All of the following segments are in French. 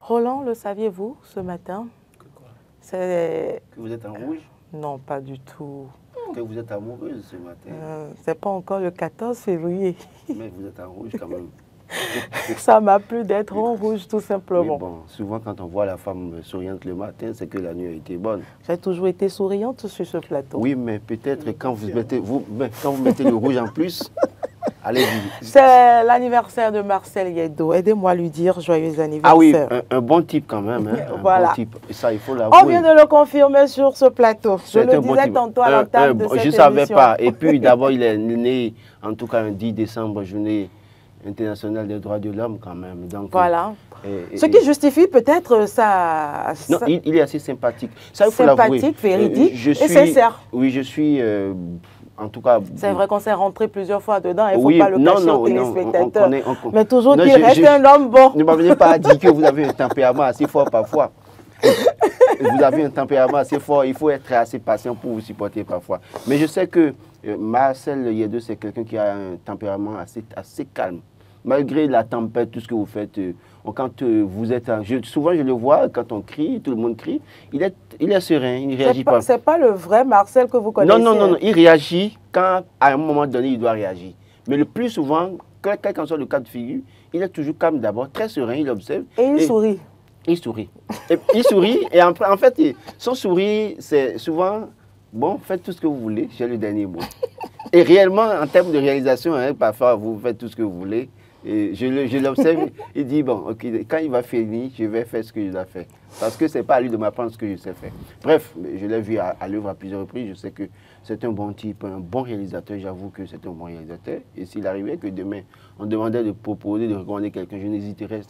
Roland, le saviez-vous ce matin? Que quoi? C'est... Que vous êtes en rouge? Non, pas du tout. Que vous êtes amoureuse ce matin? C'est pas encore le 14 février. Mais vous êtes en rouge quand même. Ça m'a plu d'être en rouge, tout simplement. Oui, bon, souvent quand on voit la femme souriante le matin, c'est que la nuit a été bonne. J'ai toujours été souriante sur ce plateau. Oui, mais peut-être quand vous mettez le rouge en plus, allez-y. C'est l'anniversaire de Marcel Yeddo. Aidez-moi à lui dire joyeux anniversaire. Ah oui, un bon type quand même. Hein, voilà. Un bon type. Et ça, il faut l'avouer. On vient de le confirmer sur ce plateau. Je le disais tantôt à l'entame de cette émission. Je ne savais pas. Et puis d'abord, il est né, en tout cas un 10 décembre, journée internationale des droits de l'homme quand même. Donc, voilà. Ce qui justifie peut-être Non, il est assez sympathique. Ça, il faut l'avouer. Sympathique, véridique et sincère. Oui, je suis... en tout cas... C'est vrai qu'on s'est rentré plusieurs fois dedans, il ne faut pas le cacher aux téléspectateurs. Mais toujours qu'il reste un homme bon. Ne m'avez pas dit que vous avez un tempérament assez fort parfois. Vous avez un tempérament assez fort, il faut être assez patient pour vous supporter parfois. Mais je sais que Marcel Yeddo, c'est quelqu'un qui a un tempérament assez calme. Malgré la tempête, tout ce que vous faites, quand vous êtes... souvent, je le vois, quand on crie, tout le monde crie, il est serein, il ne réagit pas. Ce n'est pas le vrai Marcel que vous connaissez. Non, il réagit quand, à un moment donné, il doit réagir. Mais le plus souvent, quel qu'en soit le cas de figure, il est toujours calme d'abord, très serein, il observe. Et il sourit. Il sourit. Il sourit, et en fait, son sourire, c'est souvent, bon, faites tout ce que vous voulez, j'ai le dernier mot. Et réellement, en termes de réalisation, hein, parfois, vous faites tout ce que vous voulez. Et je l'observe, il dit, bon, ok, quand il va finir, je vais faire ce que je dois faire. Parce que ce n'est pas à lui de m'apprendre ce que je sais faire. Bref, je l'ai vu à l'œuvre à plusieurs reprises, je sais que c'est un bon type, un bon réalisateur, j'avoue que c'est un bon réalisateur. Et s'il arrivait que demain, on demandait de proposer, de recommander quelqu'un, je n'hésiterais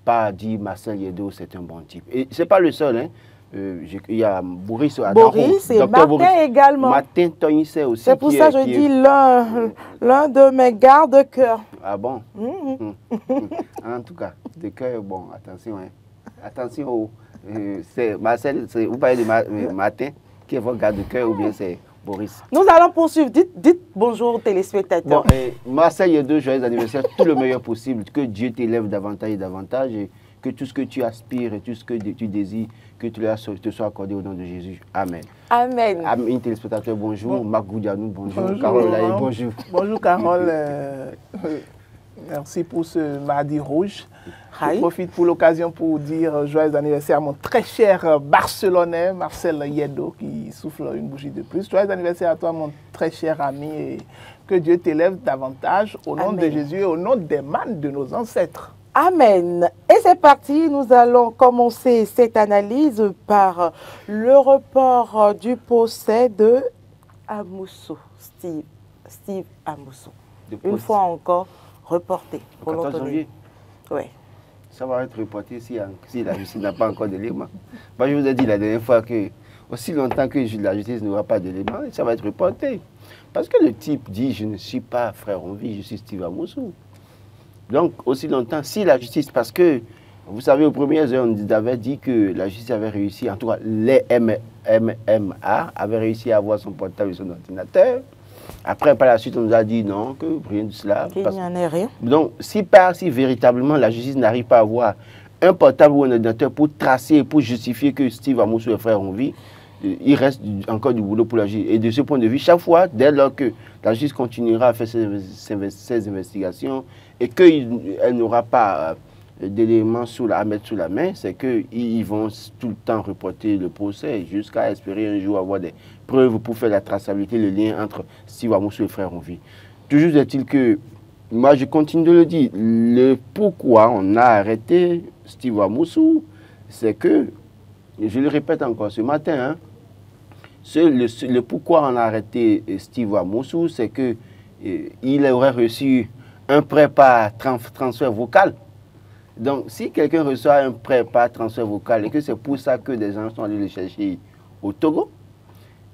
pas à dire Marcel Yeddo, c'est un bon type. Et ce n'est pas le seul, hein. Il y a Boris Adaro, et Martin également. Martin Tognissé aussi. C'est pour ça que je dis l'un de mes gardes-cœurs. Ah bon? En tout cas, de cœur, bon, attention. Hein. Attention, Marcel, vous parlez de Martin, qui est votre garde-cœur ou bien c'est Boris? Nous allons poursuivre. Dites bonjour aux téléspectateurs. Bon, Marcel Yeddo, joyeux anniversaire, tout le meilleur possible. Que Dieu t'élève davantage et davantage. Et que tout ce que tu aspires et tout ce que tu désires, que te soit accordé au nom de Jésus. Amen. Amen. Amis téléspectateurs, bonjour. Marc Goudianou, bonjour. Carole Laye, bonjour. Bonjour Carole. Merci pour ce mardi rouge. Je profite pour l'occasion pour dire joyeux anniversaire à mon très cher Barcelonais, Marcel Yeddo, qui souffle une bougie de plus. Joyeux anniversaire à toi, mon très cher ami, et que Dieu t'élève davantage au nom de Jésus et au nom des mânes de nos ancêtres. Amen. Et c'est parti, nous allons commencer cette analyse par le report du procès de Amoussou, Steve Amoussou. Une fois encore reporté. Le 14 janvier. Oui. Ça va être reporté si la justice n'a pas encore d'éléments. Moi, je vous ai dit la dernière fois que aussi longtemps que la justice n'aura pas d'éléments, ça va être reporté. Parce que le type dit, je ne suis pas frère en vie, je suis Steve Amoussou. Donc, aussi longtemps, si la justice, parce que, vous savez, aux premières heures, on avait dit que la justice avait réussi, en tout cas, les MMA avaient réussi à avoir son portable et son ordinateur. Après, par la suite, on nous a dit non, que rien de cela. Qu'il n'y en ait rien. Donc, si véritablement la justice n'arrive pas à avoir un portable ou un ordinateur pour tracer, pour justifier que Steve Amoussou et frère ont vie, il reste encore du boulot pour la justice. Et de ce point de vue, chaque fois, dès lors que la justice continuera à faire ses investigations et qu'elle n'aura pas d'éléments à mettre sous la main, c'est qu'ils vont tout le temps reporter le procès jusqu'à espérer un jour avoir des preuves pour faire la traçabilité, le lien entre Steve Amoussou et frère en vie. Toujours est-il que, moi je continue de le dire, le pourquoi on a arrêté Steve Amoussou, c'est que, je le répète encore ce matin, hein, le pourquoi on a arrêté Steve Amoussou, c'est qu'il aurait reçu un prêt par transfert vocal. Donc, si quelqu'un reçoit un prêt par transfert vocal et que c'est pour ça que des gens sont allés le chercher au Togo,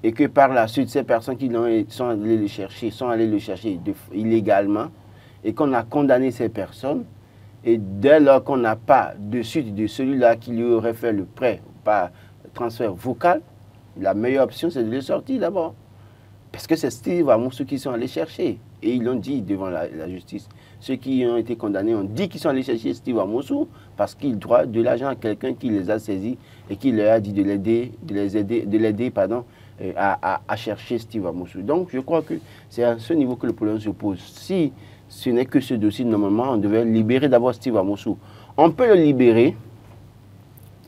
et que par la suite, ces personnes qui sont allées le chercher illégalement, et qu'on a condamné ces personnes, et dès lors qu'on n'a pas de suite de celui-là qui lui aurait fait le prêt par transfert vocal, la meilleure option, c'est de le sortir d'abord. Parce que c'est Steve Amoussou qui sont allés chercher. Et ils l'ont dit devant la justice. ceux qui ont été condamnés ont dit qu'ils sont allés chercher Steve Amosu parce qu'ils doivent de l'argent à quelqu'un qui les a saisis et qui leur a dit de l'aider à chercher Steve Amosu. Donc, je crois que c'est à ce niveau que le problème se pose. Si ce n'est que ce dossier, normalement, on devait libérer d'abord Steve Amosu. On peut le libérer,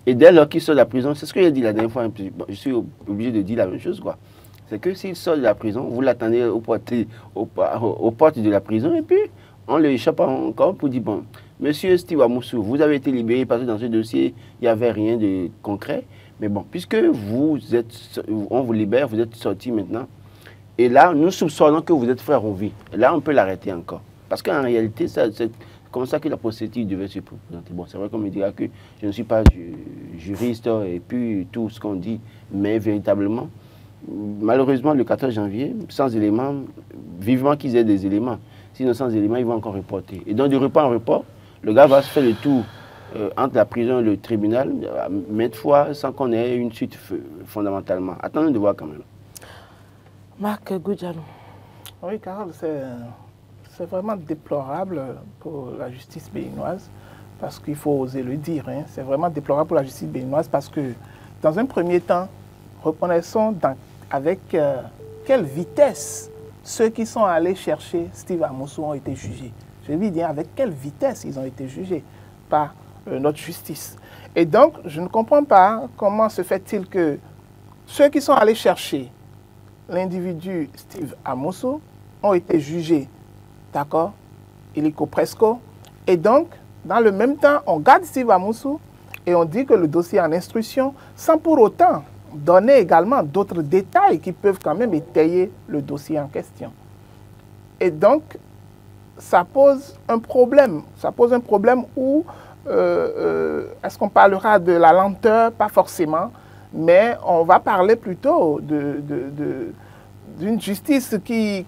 et dès lors qu'il sort de la prison, c'est ce que j'ai dit la dernière fois, je suis obligé de dire la même chose, quoi. C'est que s'il sort de la prison, vous l'attendez aux portes de la prison, et puis on le échappe encore pour dire, bon, monsieur Steve Amosu, vous avez été libéré parce que dans ce dossier, il n'y avait rien de concret. Mais bon, puisque on vous libère, vous êtes sorti maintenant, et là, nous soupçonnons que vous êtes frère en vie. Et là, on peut l'arrêter encore. Parce qu'en réalité, c'est comme ça que la procédure devait se présenter. Bon, c'est vrai qu'on me dira que je ne suis pas juriste et puis tout ce qu'on dit, mais véritablement, malheureusement, le 14 janvier, sans éléments, vivement qu'ils aient des éléments. Sinon, sans éléments, ils vont encore reporter. Et donc, de report en report, le gars va se faire le tour entre la prison et le tribunal, maintes fois, sans qu'on ait une suite fondamentalement. Attendons de voir quand même. Marc Goudjano. Oui, Carole, c'est vraiment déplorable pour la justice béninoise, parce qu'il faut oser le dire. Hein. C'est vraiment déplorable pour la justice béninoise parce que, dans un premier temps, reconnaissons avec quelle vitesse ceux qui sont allés chercher Steve Amosu ont été jugés. Je veux dire, avec quelle vitesse ils ont été jugés par notre justice. Et donc, je ne comprends pas comment se fait-il que ceux qui sont allés chercher l'individu Steve Amosu ont été jugés, d'accord, illico presto, et donc, dans le même temps, on garde Steve Amosu et on dit que le dossier est en instruction, sans pour autant donner également d'autres détails qui peuvent quand même étayer le dossier en question. Et donc, ça pose un problème. Ça pose un problème où, est-ce qu'on parlera de la lenteur? Pas forcément, mais on va parler plutôt d'une justice qui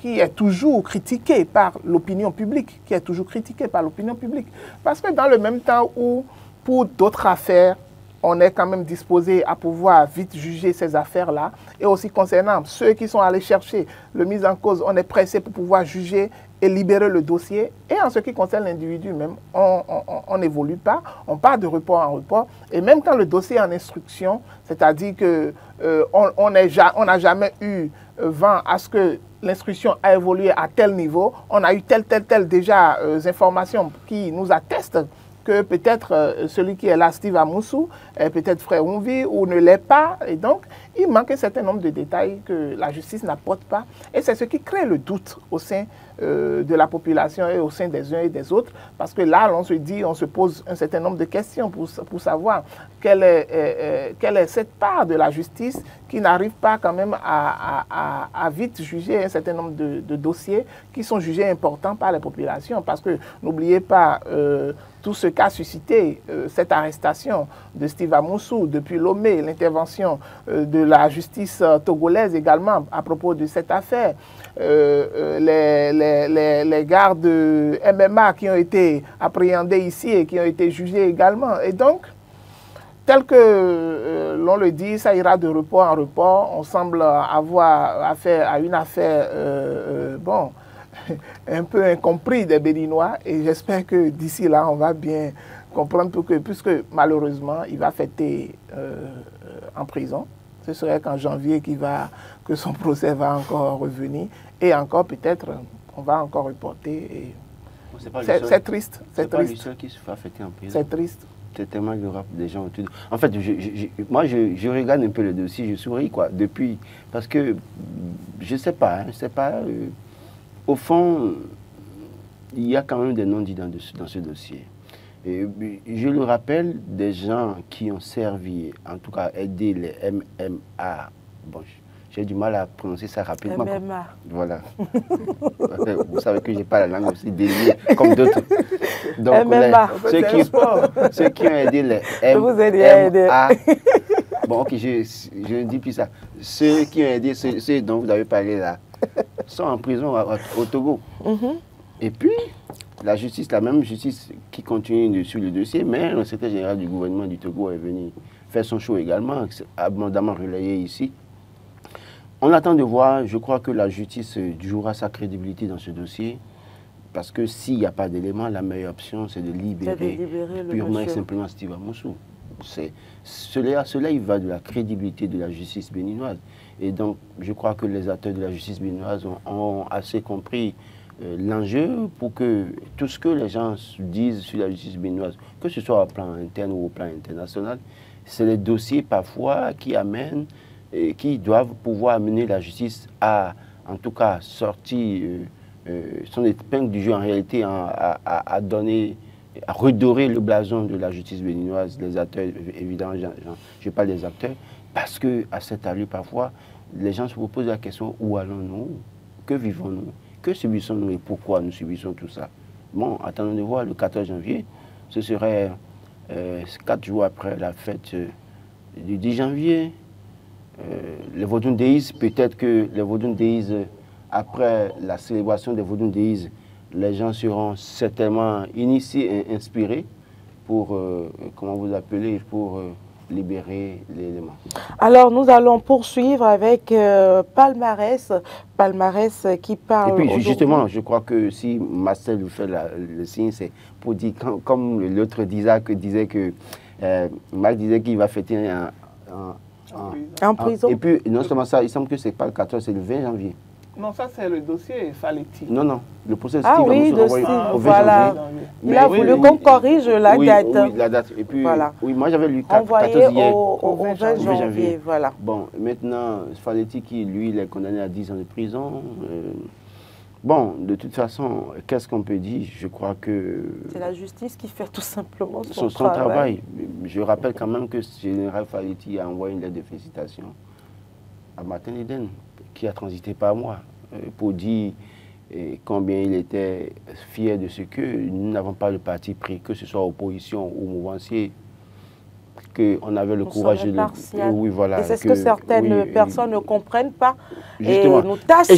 est toujours critiquée par l'opinion publique, Parce que dans le même temps où, pour d'autres affaires, on est quand même disposé à pouvoir vite juger ces affaires-là. Et aussi concernant ceux qui sont allés chercher le mise en cause, on est pressé pour pouvoir juger et libérer le dossier. Et en ce qui concerne l'individu même, on n'évolue pas, on part de report en report. Et même quand le dossier est en instruction, c'est-à-dire qu'on n'a jamais eu vent à ce que l'instruction a évolué à tel niveau, on a eu telle déjà informations qui nous attestent que peut-être celui qui est là, Steve Amosu, est peut-être frère Onvi ou ne l'est pas. Et donc, il manque un certain nombre de détails que la justice n'apporte pas. Et c'est ce qui crée le doute au sein de la population et au sein des uns et des autres. Parce que là, on se pose un certain nombre de questions pour savoir quelle est cette part de la justice qui n'arrive pas quand même à vite juger un certain nombre de dossiers qui sont jugés importants par les populations. Parce que n'oubliez pas tout ce qu'a suscité cette arrestation de Steve Amosu depuis Lomé, l'intervention de la justice togolaise également à propos de cette affaire, les gardes MMA qui ont été appréhendés ici et qui ont été jugés également. Et donc, tel que l'on le dit, ça ira de report en report. On semble avoir affaire à une affaire, bon, un peu incompris des Béninois. Et j'espère que d'ici là, on va bien comprendre puisque malheureusement, il va fêter en prison. Ce serait qu'en janvier que son procès va encore revenir. Et encore, peut-être, on va encore reporter. C'est triste. C'est pas lui seul qui se fait fêter en prison. C'est triste. C'est tellement grave des gens autour. En fait, moi, je regarde un peu le dossier, je souris, quoi, depuis. Parce que, je sais pas, au fond, il y a quand même des non-dits dans ce dossier. Et je le rappelle, des gens qui ont servi, en tout cas aidé les MMA. Bon, j'ai du mal à prononcer ça rapidement. MMA. Voilà. Vous savez que je n'ai pas la langue aussi déliée comme d'autres. Donc, MMA. Ceux qui ont aidé les MMA. Bon, ok, je ne dis plus ça. Ceux qui ont aidé, ceux dont vous avez parlé là, sont en prison au Togo. Et puis, la justice, la même justice qui continue sur le dossier, mais le secrétaire général du gouvernement du Togo est venu faire son show également, abondamment relayé ici. On attend de voir, je crois que la justice jouera sa crédibilité dans ce dossier. Parce que s'il n'y a pas d'éléments, la meilleure option, c'est de libérer purement et simplement Steve Amoussou. Cela, il va de la crédibilité de la justice béninoise. Et donc, je crois que les acteurs de la justice béninoise ont assez compris l'enjeu pour que tout ce que les gens disent sur la justice béninoise, que ce soit au plan interne ou au plan international, c'est les dossiers parfois qui amènent et qui doivent pouvoir amener la justice à, en tout cas, sortir son épingle du jeu en réalité, à donner, à redorer le blason de la justice béninoise, les acteurs, évidemment, je parle des acteurs, parce qu'à cette allure, parfois, les gens se posent la question, où allons-nous? Que vivons-nous? Que subissons-nous et pourquoi nous subissons tout ça? Bon, attendons de voir le 14 janvier, ce serait 4 jours après la fête du 10 janvier. Les Vodun Days, peut-être que les Vodun Days, après la célébration des Vodun Days, les gens seront certainement initiés et inspirés pour, comment vous appelez, pour libérer l'élément. Alors, nous allons poursuivre avec Palmarès qui parle... Et puis, justement, je crois que si Marcel vous fait le signe, c'est pour dire, comme l'autre disait que... Marc disait qu'il va fêter en prison. Et puis, non seulement ça, il semble que ce n'est pas le 14, c'est le 20 janvier. Non, ça c'est le dossier Faletti. Non, non, le procès Steve oui, de Steve, voilà. Il a voulu qu'on corrige la date. Oui, la date. Et puis, voilà. Oui, moi j'avais lu 14 hier. Au 20 janvier, voilà. Bon, maintenant, Faletti qui, lui, il est condamné à 10 ans de prison. Bon, de toute façon, qu'est-ce qu'on peut dire? Je crois que... C'est la justice qui fait tout simplement son travail. Je rappelle quand même que le général Faletti a envoyé une lettre de félicitations à Martin Eden, qui a transité par moi, pour dire combien il était fier de ce que nous n'avons pas de parti pris, que ce soit opposition ou mouvancier, qu'on avait le courage de... Oui, voilà. Et c'est ce que certaines personnes ne comprennent pas et nous tassent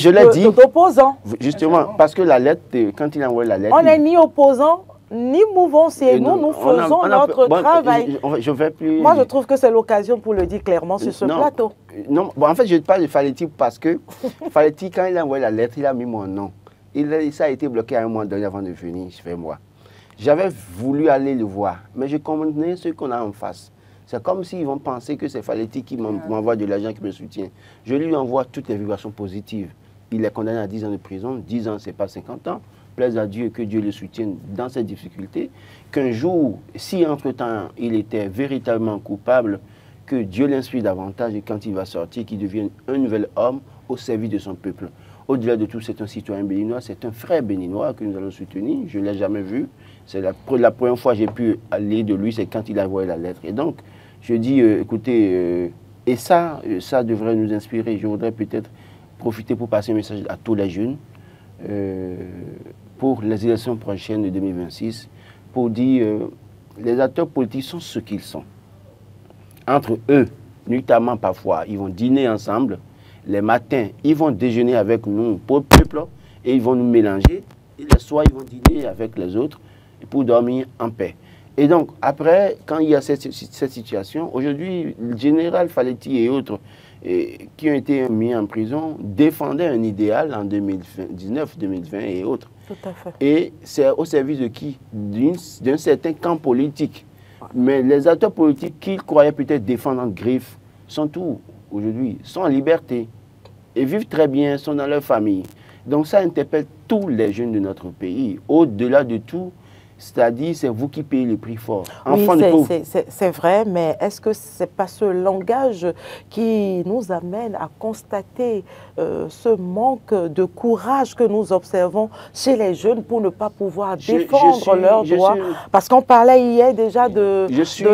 d'opposants. Justement, parce que la lettre, quand il a envoyé la lettre... On n'est ni opposant, ni mouvancier. Nous faisons notre travail. Moi, je trouve que c'est l'occasion pour le dire clairement sur ce plateau. Non, bon, en fait, je parle de Faletti parce que Faletti, quand il a envoyé la lettre, il a mis mon nom. Ça a été bloqué à un moment donné avant de venir chez moi. J'avais voulu aller le voir, mais je comprenais ce qu'on a en face. C'est comme s'ils vont penser que c'est Faletti qui m'envoie de l'argent, qui me soutient. Je lui envoie toutes les vibrations positives. Il est condamné à 10 ans de prison. 10 ans, ce n'est pas 50 ans. Plaise à Dieu que Dieu le soutienne dans cette difficulté. Qu'un jour, si entre-temps il était véritablement coupable, que Dieu l'inspire davantage et quand il va sortir, qu'il devienne un nouvel homme au service de son peuple. Au-delà de tout, c'est un citoyen béninois, c'est un frère béninois que nous allons soutenir. Je ne l'ai jamais vu. C'est la première fois que j'ai pu aller de lui, c'est quand il a envoyé la lettre. Et donc, je dis, écoutez, et ça devrait nous inspirer. Je voudrais peut-être profiter pour passer un message à tous les jeunes pour les élections prochaines de 2026, pour dire, les acteurs politiques sont ce qu'ils sont. Entre eux, notamment parfois, ils vont dîner ensemble. Les matins, ils vont déjeuner avec nous, pour le peuple, et ils vont nous mélanger. Et les soirs, ils vont dîner avec les autres pour dormir en paix. Et donc, après, quand il y a cette situation, aujourd'hui, le général Faletti et autres qui ont été mis en prison défendaient un idéal en 2019, 2020 et autres. Tout à fait. Et c'est au service de qui? D'un certain camp politique. Mais les acteurs politiques qu'ils croyaient peut-être défendre en griffe sont tous, aujourd'hui, sont en liberté et vivent très bien, sont dans leur famille. Donc ça interpelle tous les jeunes de notre pays. Au-delà de tout, c'est-à-dire, c'est vous qui payez le prix fort. Oui, c'est vrai, mais est-ce que ce n'est pas ce langage qui nous amène à constater ce manque de courage que nous observons chez les jeunes pour ne pas pouvoir défendre leurs droits? Parce qu'on parlait hier déjà de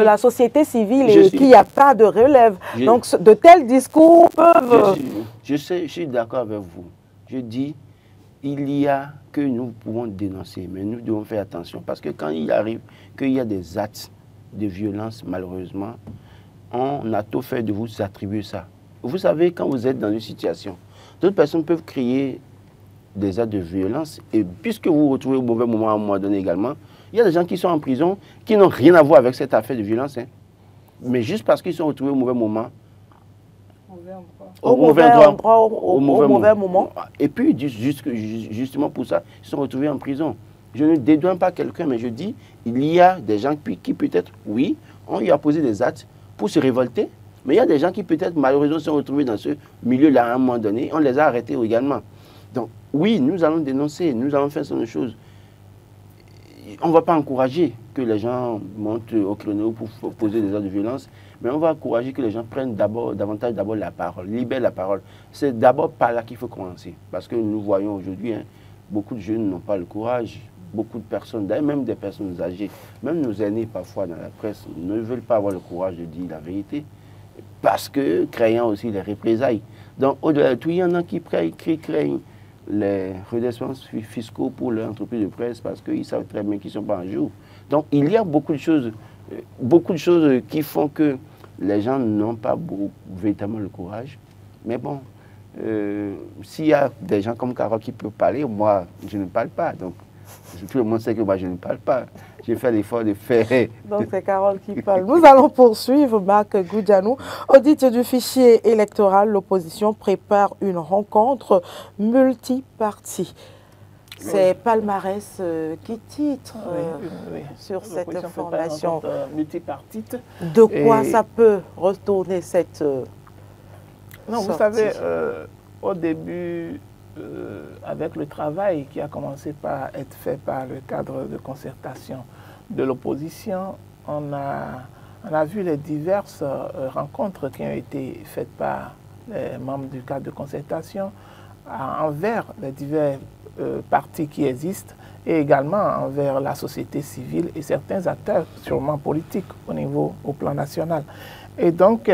la société civile et qu'il n'y a pas de relève. Donc, de tels discours peuvent... Je suis d'accord avec vous. Je dis... Il y a que nous pouvons dénoncer, mais nous devons faire attention. Parce que quand il arrive qu'il y a des actes de violence, malheureusement, on a tout fait de vous attribuer ça. Vous savez, quand vous êtes dans une situation, d'autres personnes peuvent créer des actes de violence. Et puisque vous vous retrouvez au mauvais moment à un moment donné également, il y a des gens qui sont en prison qui n'ont rien à voir avec cette affaire de violence. Hein. Mais juste parce qu'ils sont retrouvés au mauvais moment, Au mauvais endroit, au mauvais moment. Et puis, justement pour ça, ils sont retrouvés en prison. Je ne dédouane pas quelqu'un, mais je dis, il y a des gens qui peut-être, oui, on lui a posé des actes pour se révolter, mais il y a des gens qui peut-être malheureusement se sont retrouvés dans ce milieu-là à un moment donné, on les a arrêtés également. Donc oui, nous allons dénoncer, nous allons faire certaines choses. On ne va pas encourager que les gens montent au créneau pour poser des actes de violence, mais on va encourager que les gens prennent davantage la parole, libèrent la parole. C'est d'abord par là qu'il faut commencer, parce que nous voyons aujourd'hui, hein, beaucoup de jeunes n'ont pas le courage. Beaucoup de personnes, d'ailleurs même des personnes âgées, même nos aînés parfois dans la presse, ne veulent pas avoir le courage de dire la vérité parce que craignant aussi les représailles. Donc au-delà de tout, il y en a qui craignent les redressements fiscaux pour leur entreprise de presse parce qu'ils savent très bien qu'ils ne sont pas en jour. Donc il y a beaucoup de choses qui font que les gens n'ont pas véritablement le courage. Mais bon, s'il y a des gens comme Carole qui peuvent parler, moi je ne parle pas. Donc tout le monde sait que moi je ne parle pas. J'ai fait l'effort de faire. Donc c'est Carole qui parle. Nous allons poursuivre, Marc Goudjanou. Audit du fichier électoral, l'opposition prépare une rencontre multipartie. C'est Palmarès qui titre sur cette information. Multipartite. De quoi ça peut retourner cette Non, vous savez, au début, avec le travail qui a commencé par être fait par le cadre de concertation de l'opposition, on a vu les diverses rencontres qui ont été faites par les membres du cadre de concertation envers les divers partis qui existent et également envers la société civile et certains acteurs sûrement politiques au plan national. Et donc,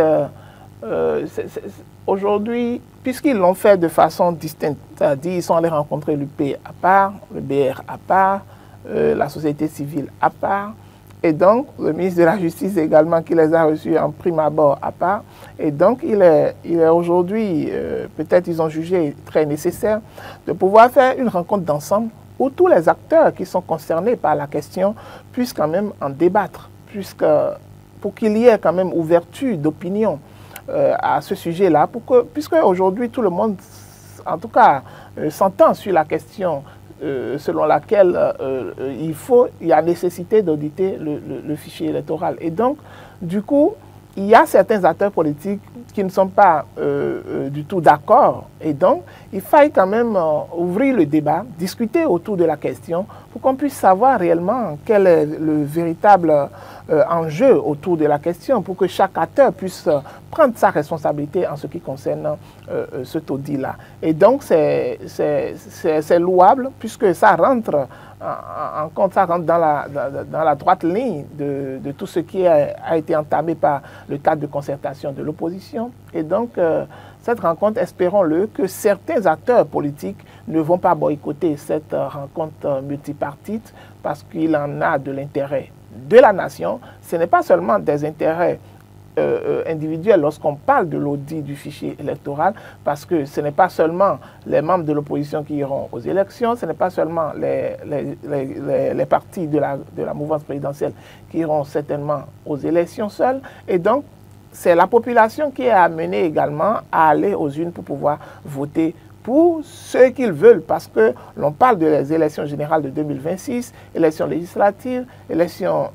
aujourd'hui, puisqu'ils l'ont fait de façon distincte, c'est-à-dire ils sont allés rencontrer l'UP à part, le BR à part, la société civile à part, et donc le ministre de la Justice également qui les a reçus en prime abord à part. Et donc il est aujourd'hui, peut-être ils ont jugé très nécessaire de pouvoir faire une rencontre d'ensemble où tous les acteurs qui sont concernés par la question puissent quand même en débattre, pour qu'il y ait quand même ouverture d'opinion à ce sujet-là, puisque aujourd'hui tout le monde, en tout cas, s'entend sur la question selon laquelle il y a nécessité d'auditer le fichier électoral. Et donc, du coup, il y a certains acteurs politiques qui ne sont pas du tout d'accord. Et donc, il faille quand même ouvrir le débat, discuter autour de la question pour qu'on puisse savoir réellement quel est le véritable enjeu autour de la question, pour que chaque acteur puisse prendre sa responsabilité en ce qui concerne ce taudis-là. Et donc, c'est louable puisque ça rentre en compte, ça rentre dans la droite ligne de tout ce qui a été entamé par le cadre de concertation de l'opposition. Et donc, cette rencontre, espérons-le, que certains acteurs politiques ne vont pas boycotter cette rencontre multipartite parce qu'il en a de l'intérêt de la nation. Ce n'est pas seulement des intérêts individuels lorsqu'on parle de l'audit du fichier électoral, parce que ce n'est pas seulement les membres de l'opposition qui iront aux élections, ce n'est pas seulement les partis de la mouvance présidentielle qui iront certainement aux élections seuls. Et donc, c'est la population qui est amenée également à aller aux urnes pour pouvoir voter pour ceux qu'ils veulent, parce que l'on parle des élections générales de 2026, élections législatives, élections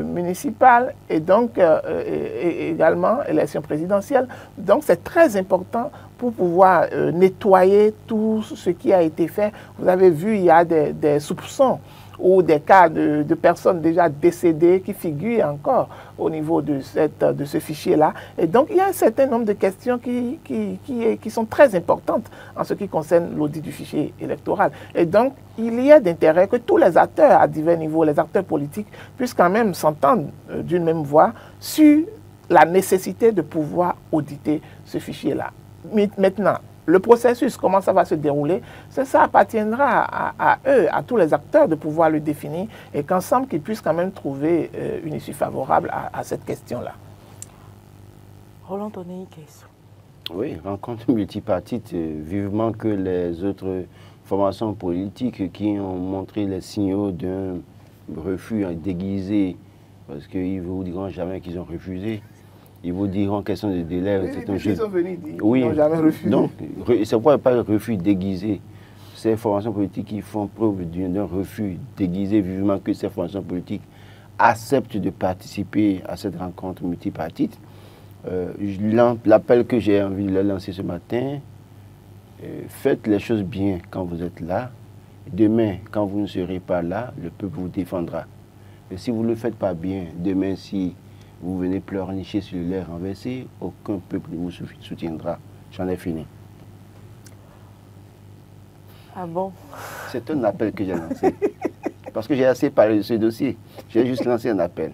municipales et donc également élections présidentielles. Donc c'est très important pour pouvoir nettoyer tout ce qui a été fait. Vous avez vu, il y a des soupçons ou des cas de personnes déjà décédées qui figurent encore au niveau de ce fichier-là. Et donc, il y a un certain nombre de questions qui sont très importantes en ce qui concerne l'audit du fichier électoral. Et donc, il y a d'intérêt que tous les acteurs à divers niveaux, les acteurs politiques, puissent quand même s'entendre d'une même voix sur la nécessité de pouvoir auditer ce fichier-là. Maintenant, le processus, comment ça va se dérouler, ça appartiendra à eux, à tous les acteurs de pouvoir le définir et qu'ensemble qu'ils puissent quand même trouver une issue favorable à cette question-là. Roland Tonei, question. Oui, rencontre multipartite, vivement que les autres formations politiques qui ont montré les signaux d'un refus déguisé, parce qu'ils ne vous diront jamais qu'ils ont refusé, Ils vous diront quels sont les délais. Ils sont venus dire oui. Ils n'ont jamais refusé. Donc, c'est pourquoi pas le refus déguisé. Ces formations politiques qui font preuve d'un refus déguisé, vivement que ces formations politiques acceptent de participer à cette rencontre multipartite. L'appel que j'ai envie de lancer ce matin, faites les choses bien quand vous êtes là. Demain, quand vous ne serez pas là, le peuple vous défendra. Mais si vous ne le faites pas bien, demain, si vous venez pleurnicher sur le lait renversé, aucun peuple ne vous soutiendra. J'en ai fini. Ah bon? C'est un appel que j'ai lancé. Parce que j'ai assez parlé de ce dossier. J'ai juste lancé un appel.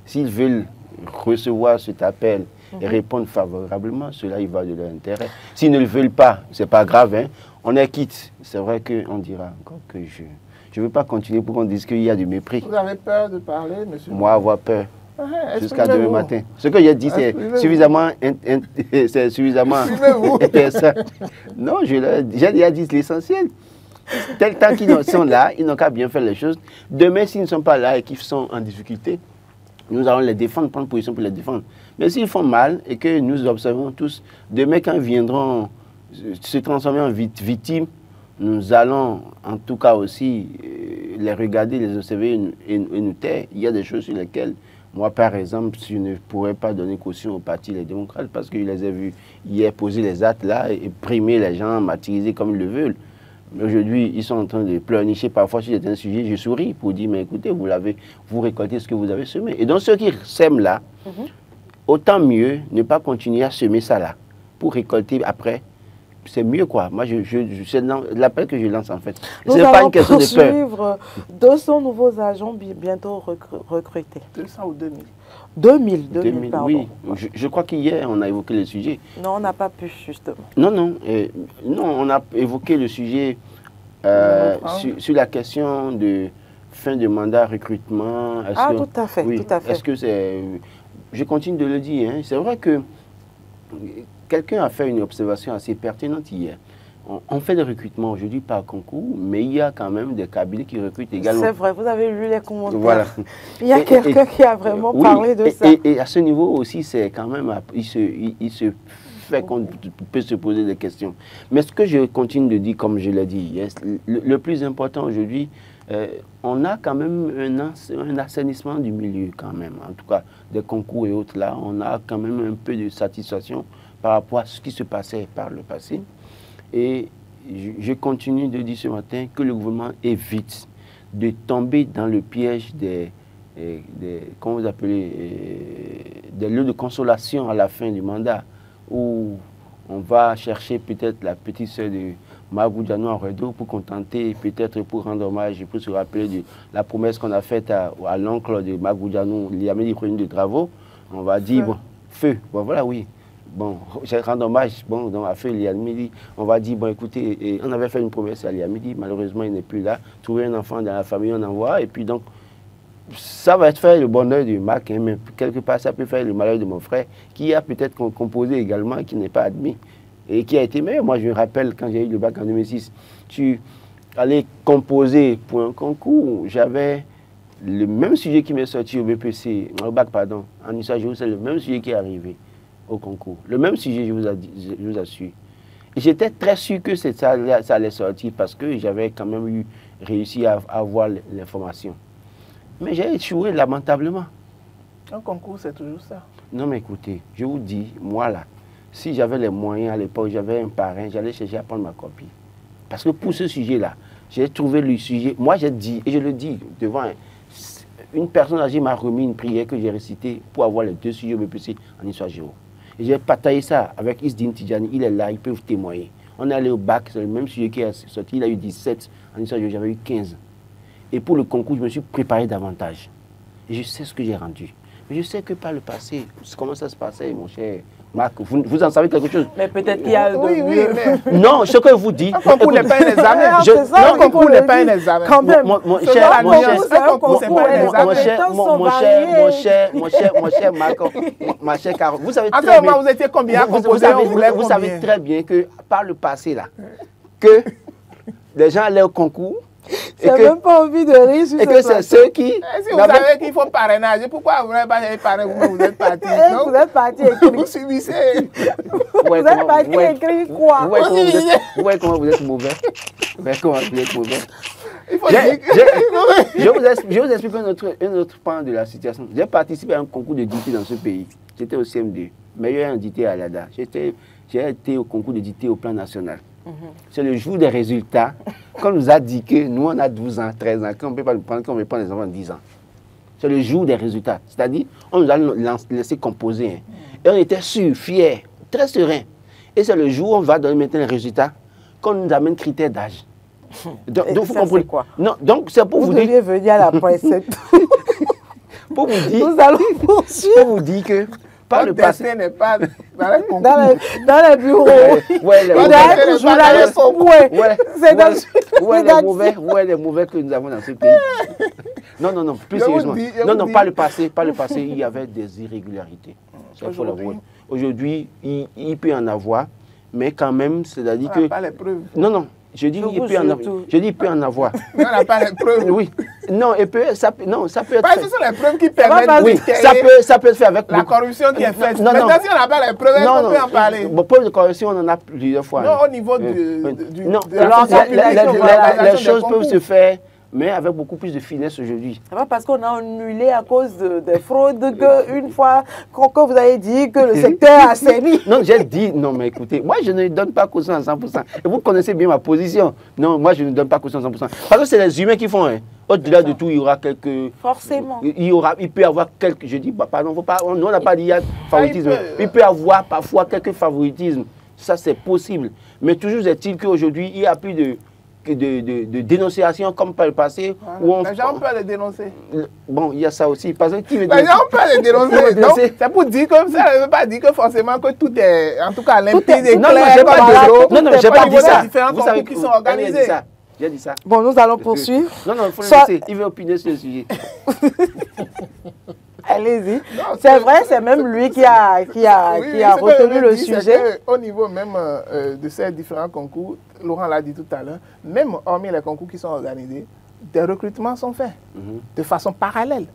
S'ils veulent recevoir cet appel et répondre favorablement, cela y va de leur intérêt. S'ils ne le veulent pas, ce n'est pas grave, hein. On est quitte. C'est vrai qu'on dira encore que je ne veux pas continuer pour qu'on dise qu'il y a du mépris. Vous avez peur de parler, monsieur? Moi, avoir peur. Jusqu'à demain matin. Ce que j'ai dit, c'est suffisamment intéressant. Non, j'ai déjà dit l'essentiel. Tel temps qu'ils sont là, ils n'ont qu'à bien faire les choses. Demain, s'ils ne sont pas là et qu'ils sont en difficulté, nous allons les défendre, prendre position pour les défendre. Mais s'ils font mal et que nous observons tous, demain, quand ils viendront se transformer en victimes, nous allons en tout cas aussi les regarder, les observer et nous taire. Il y a des choses sur lesquelles, moi par exemple, je ne pourrais pas donner caution au parti Les Démocrates parce que je les ai vus hier poser les actes là et primer les gens, martyriser comme ils le veulent. Aujourd'hui, ils sont en train de pleurnicher parfois sur certains sujets. Je souris pour dire, mais écoutez, vous récoltez ce que vous avez semé. Et donc, ceux qui sèment là, autant mieux ne pas continuer à semer ça là pour récolter après. C'est mieux, quoi. Moi, c'est l'appel que je lance, en fait. Ce n'est pas une question de peur. 200 nouveaux agents bientôt recrutés. 200 ou 2000 2000, pardon. Oui, je crois qu'hier, on a évoqué le sujet. Non, on n'a pas pu, justement. Non, on a évoqué le sujet sur la question de fin de mandat, recrutement. Tout à fait, oui, tout à fait. Est-ce que c'est... Je continue de le dire, hein, c'est vrai que quelqu'un a fait une observation assez pertinente hier. On fait des recrutements aujourd'hui par concours, mais il y a quand même des cabinets qui recrutent également. C'est vrai, vous avez lu les commentaires. Voilà. Il y a quelqu'un qui a vraiment parlé de ça. Et à ce niveau aussi, c'est quand même, il se fait qu'on peut se poser des questions. Mais ce que je continue de dire, comme je l'ai dit, le plus important aujourd'hui, on a quand même un assainissement du milieu quand même. En tout cas, des concours et autres là, on a quand même un peu de satisfaction par rapport à ce qui se passait par le passé. Et je continue de dire ce matin que le gouvernement évite de tomber dans le piège comment vous appelez, des lieux de consolation à la fin du mandat, où on va chercher peut-être la petite sœur de Mahamadou Dianou en Redo pour contenter, peut-être pour rendre hommage, pour se rappeler de la promesse qu'on a faite à l'oncle de Mahamadou Dianou, Liamedi Premier de Travaux. On va dire, bon, feu, bon voilà, oui. Bon, j'ai rendu hommage, bon, donc à Feu Liamedi, on va dire, bon écoutez, on avait fait une promesse à Liamedi, malheureusement il n'est plus là, trouver un enfant dans la famille, on envoie, et puis donc, ça va faire le bonheur du Mac, hein, mais quelque part ça peut faire le malheur de mon frère, qui a peut-être composé également, qui n'est pas admis, et qui a été meilleur. Moi je me rappelle, quand j'ai eu le bac en 2006, tu allais composer pour un concours, j'avais le même sujet qui m'est sorti au BPC, au bac pardon, en histoire, c'est le même sujet qui est arrivé au concours. Le même sujet, je vous assure. Et j'étais très sûr que ça allait sortir parce que j'avais quand même réussi à avoir l'information. Mais j'ai échoué lamentablement. Un concours, c'est toujours ça. Non, mais écoutez, je vous dis, moi là, si j'avais les moyens à l'époque, j'avais un parrain, j'allais chercher à prendre ma copie. Parce que pour ce sujet-là, j'ai trouvé le sujet. Moi, j'ai dit, et je le dis devant une personne âgée m'a remis une prière que j'ai récitée pour avoir les 2 sujets au BPC en histoire géo. Et j'ai partagé ça avec Isdine Tidjani, il est là, il peut vous témoigner. On est allé au bac, c'est le même sujet qui est sorti, il a eu 17, en histoire géo, j'avais eu 15. Et pour le concours, je me suis préparé davantage. Et je sais ce que j'ai rendu. Mais je sais que par le passé, comment ça se passait, mon cher Marc, vous en savez quelque chose? Mais peut-être qu'il y a de mieux. Mais... Non, ce que vous dites... Un concours n'est pas un examen. Un concours n'est pas un examen. Quand même. Mon cher Marc, ma chère Carole, vous savez très bien... vous étiez combien à composer? Vous savez très bien que par le passé, là, que les gens allaient au concours, Tu n'as même pas envie de rire sur et que c'est ceux qui... Si vous savez qu'il faut parrainage, pourquoi vous n'avez pas parrainé vous êtes parti? Vous êtes parti écrire. Vous subissez. Vous êtes parti écrire quoi? Vous voyez comment vous êtes mauvais. Vous voyez comment vous êtes mauvais. Il faut dire je vous explique un autre point de la situation. J'ai participé à un concours de dictée dans ce pays. J'étais au CM2, meilleur en dictée à l'ADA. J'ai été au concours de dictée au plan national. C'est le jour des résultats qu'on nous a dit que nous, on a 12 ans, 13 ans, qu'on ne peut pas nous prendre, qu'on veut prendre les enfants de 10 ans. C'est le jour des résultats. C'est-à-dire, on nous a laissé composer. Hein. Et on était sûrs, fiers, très sereins. Et c'est le jour où on va donner maintenant les résultats qu'on nous amène critères d'âge. Donc, vous comprenez quoi? Non, donc c'est pour vous dire... Vous deviez venir à la presse. Pour vous dire... Nous allons poursuivre. Pour vous dire que... Par le passé n'est pas dans les concours. Dans les bureaux. Ouais, les mauvais que nous avons dans ce pays. Non, plus sérieusement. Non, pas le passé. Pas le passé, il y avait des irrégularités. Aujourd'hui, il peut y en avoir, mais quand même, c'est-à-dire que... pas les preuves. Non. Je dis, il peut en avoir. On n'a pas les preuves. Oui. Non, ça peut être fait. Ce sont les preuves qui permettent oui, ça peut être fait avec la corruption qui est faite. Non. Maintenant, si on n'a pas les preuves, on peut en parler. Bon, pour la corruption, on en a plusieurs fois. Non, au niveau de les choses peuvent se faire, mais avec beaucoup plus de finesse aujourd'hui. C'est pas parce qu'on a annulé à cause des fraudes qu'une fois que vous avez dit que le secteur a saigné. Non, j'ai dit, non mais écoutez, moi je ne donne pas caution à 100%. Et vous connaissez bien ma position. Non, moi je ne donne pas caution à 100%. Parce que c'est les humains qui font. Hein. Au-delà de tout, il y aura quelques... Forcément. Il peut y avoir quelques... Je dis, pardon, on n'a pas dit il y a favoritisme. Il peut y avoir parfois quelques favoritismes. Ça, c'est possible. Mais toujours est-il qu'aujourd'hui, il n'y a plus de dénonciation comme par le passé. Les gens ont peur de dénoncer. Bon, il y a ça aussi. Parce que les gens ont peur de dénoncer. C'est pour dire comme ça, ça ne veut pas dire que forcément que tout est, en tout cas, limpide et clair. Non, j'ai pas dit ça. Vous savez qui sont organisés. J'ai dit ça. Bon, nous allons poursuivre. Non, il faut le laisser. Il veut opiner sur le sujet. Allez-y. C'est vrai, c'est même lui qui a retenu le sujet. Au niveau même de ces différents concours, Laurent l'a dit tout à l'heure, même hormis les concours qui sont organisés, des recrutements sont faits de façon parallèle.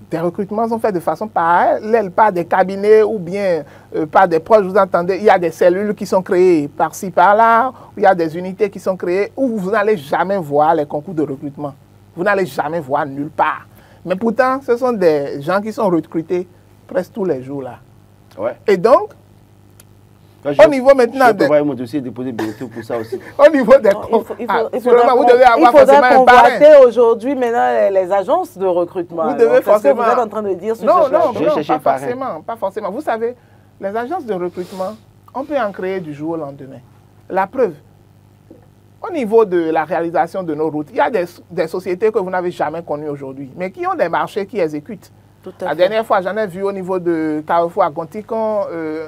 Des recrutements sont faits de façon parallèle, par des cabinets ou bien par des proches. Vous entendez, il y a des cellules qui sont créées par-ci, par-là, il y a des unités qui sont créées où vous n'allez jamais voir les concours de recrutement. Vous n'allez jamais voir nulle part. Mais pourtant, ce sont des gens qui sont recrutés presque tous les jours là. Ouais. Et donc, au niveau maintenant... Je vais envoyer mon dossier déposé bientôt pour ça aussi. Au niveau des... Il faudra convoiter aujourd'hui maintenant les agences de recrutement. Vous devez forcément... Vous êtes en train de dire Non, pas forcément. Vous savez, les agences de recrutement, on peut en créer du jour au lendemain. La preuve, au niveau de la réalisation de nos routes, il y a des sociétés que vous n'avez jamais connues aujourd'hui, mais qui ont des marchés qui exécutent. La dernière fois, j'en ai vu au niveau de Carrefour à Gonticon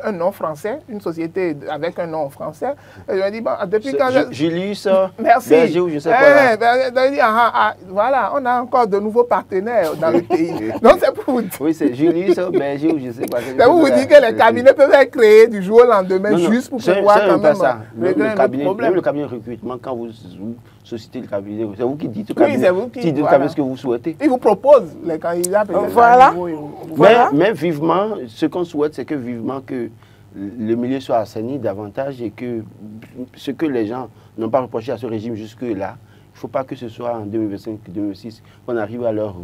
un nom français, une société avec un nom français. Et je me dis, bon, depuis quand... J'ai lu ça. Merci. Berger, je sais pas. Voilà, on a encore de nouveaux partenaires dans le pays. Donc c'est pour vous dire. Oui, c'est Julie, ça, Berger, je sais pas. C'est pour vous dire que les cabinets peuvent être créés du jour au lendemain juste pour pouvoir quand même régler un problème. Même le cabinet de recrutement, quand vous sollicitez le cabinet, c'est vous qui dites oui, c'est vous qui dites ce que vous souhaitez. Il vous propose les candidats peut-être. Voilà. Mais vivement, ce qu'on souhaite, c'est que vivement que le milieu soit assaini davantage et que ce que les gens n'ont pas reproché à ce régime jusque-là, il ne faut pas que ce soit en 2025-2026 qu'on arrive à leur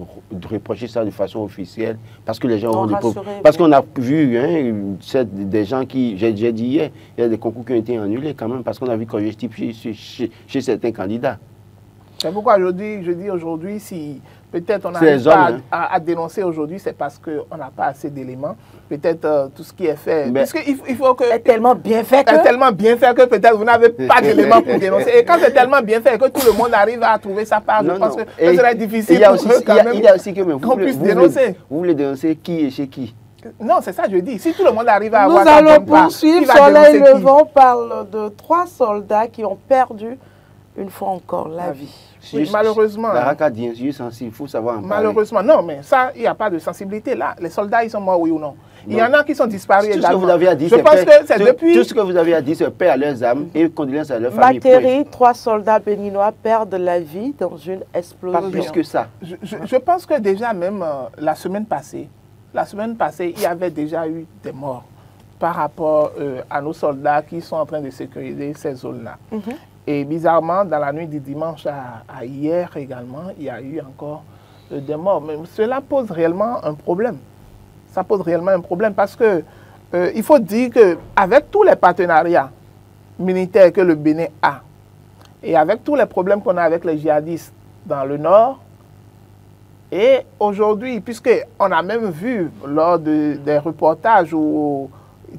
reprocher ça de façon officielle parce que les gens auront des problèmes. Parce qu'on a vu des gens qui, j'ai dit hier, il y a des concours qui ont été annulés quand même parce qu'on a vu congestif chez certains candidats. C'est pourquoi je dis aujourd'hui, si peut-être on n'arrive pas à dénoncer aujourd'hui, c'est parce qu'on n'a pas assez d'éléments. Peut-être tout ce qui est fait. Parce qu'il faut que... C'est tellement bien fait que... C'est tellement bien fait que peut-être vous n'avez pas d'éléments pour dénoncer. Et quand c'est tellement bien fait que tout le monde arrive à trouver sa part, je pense que ce serait difficile pour eux quand même qu'on puisse dénoncer. Vous voulez dénoncer qui et chez qui? Non, c'est ça que je dis. Si tout le monde arrive à avoir sa part... Nous allons poursuivre. Soleil Levant parle de 3 soldats qui ont perdu une fois encore, la vie. Oui, malheureusement. La RAC a dit un sujet sensible, il faut savoir en parler. Malheureusement, non, mais ça, il n'y a pas de sensibilité là. Les soldats, ils sont morts, oui ou non? Il y en a qui sont disparus également. Tout ce que vous avez à dire, je pense que c'est depuis... Tout ce que vous avez à dire, c'est paix à leurs âmes et condoléances à leur famille. Materi, 3 soldats béninois perdent la vie dans une explosion. Pas plus que ça. Je pense que déjà même la semaine passée, il y avait déjà eu des morts par rapport à nos soldats qui sont en train de sécuriser ces zones-là. Et bizarrement, dans la nuit du dimanche à hier également, il y a eu encore des morts. Mais cela pose réellement un problème. Ça pose réellement un problème parce que il faut dire qu'avec tous les partenariats militaires que le Bénin a et avec tous les problèmes qu'on a avec les djihadistes dans le nord, et aujourd'hui, puisqu'on a même vu lors des reportages où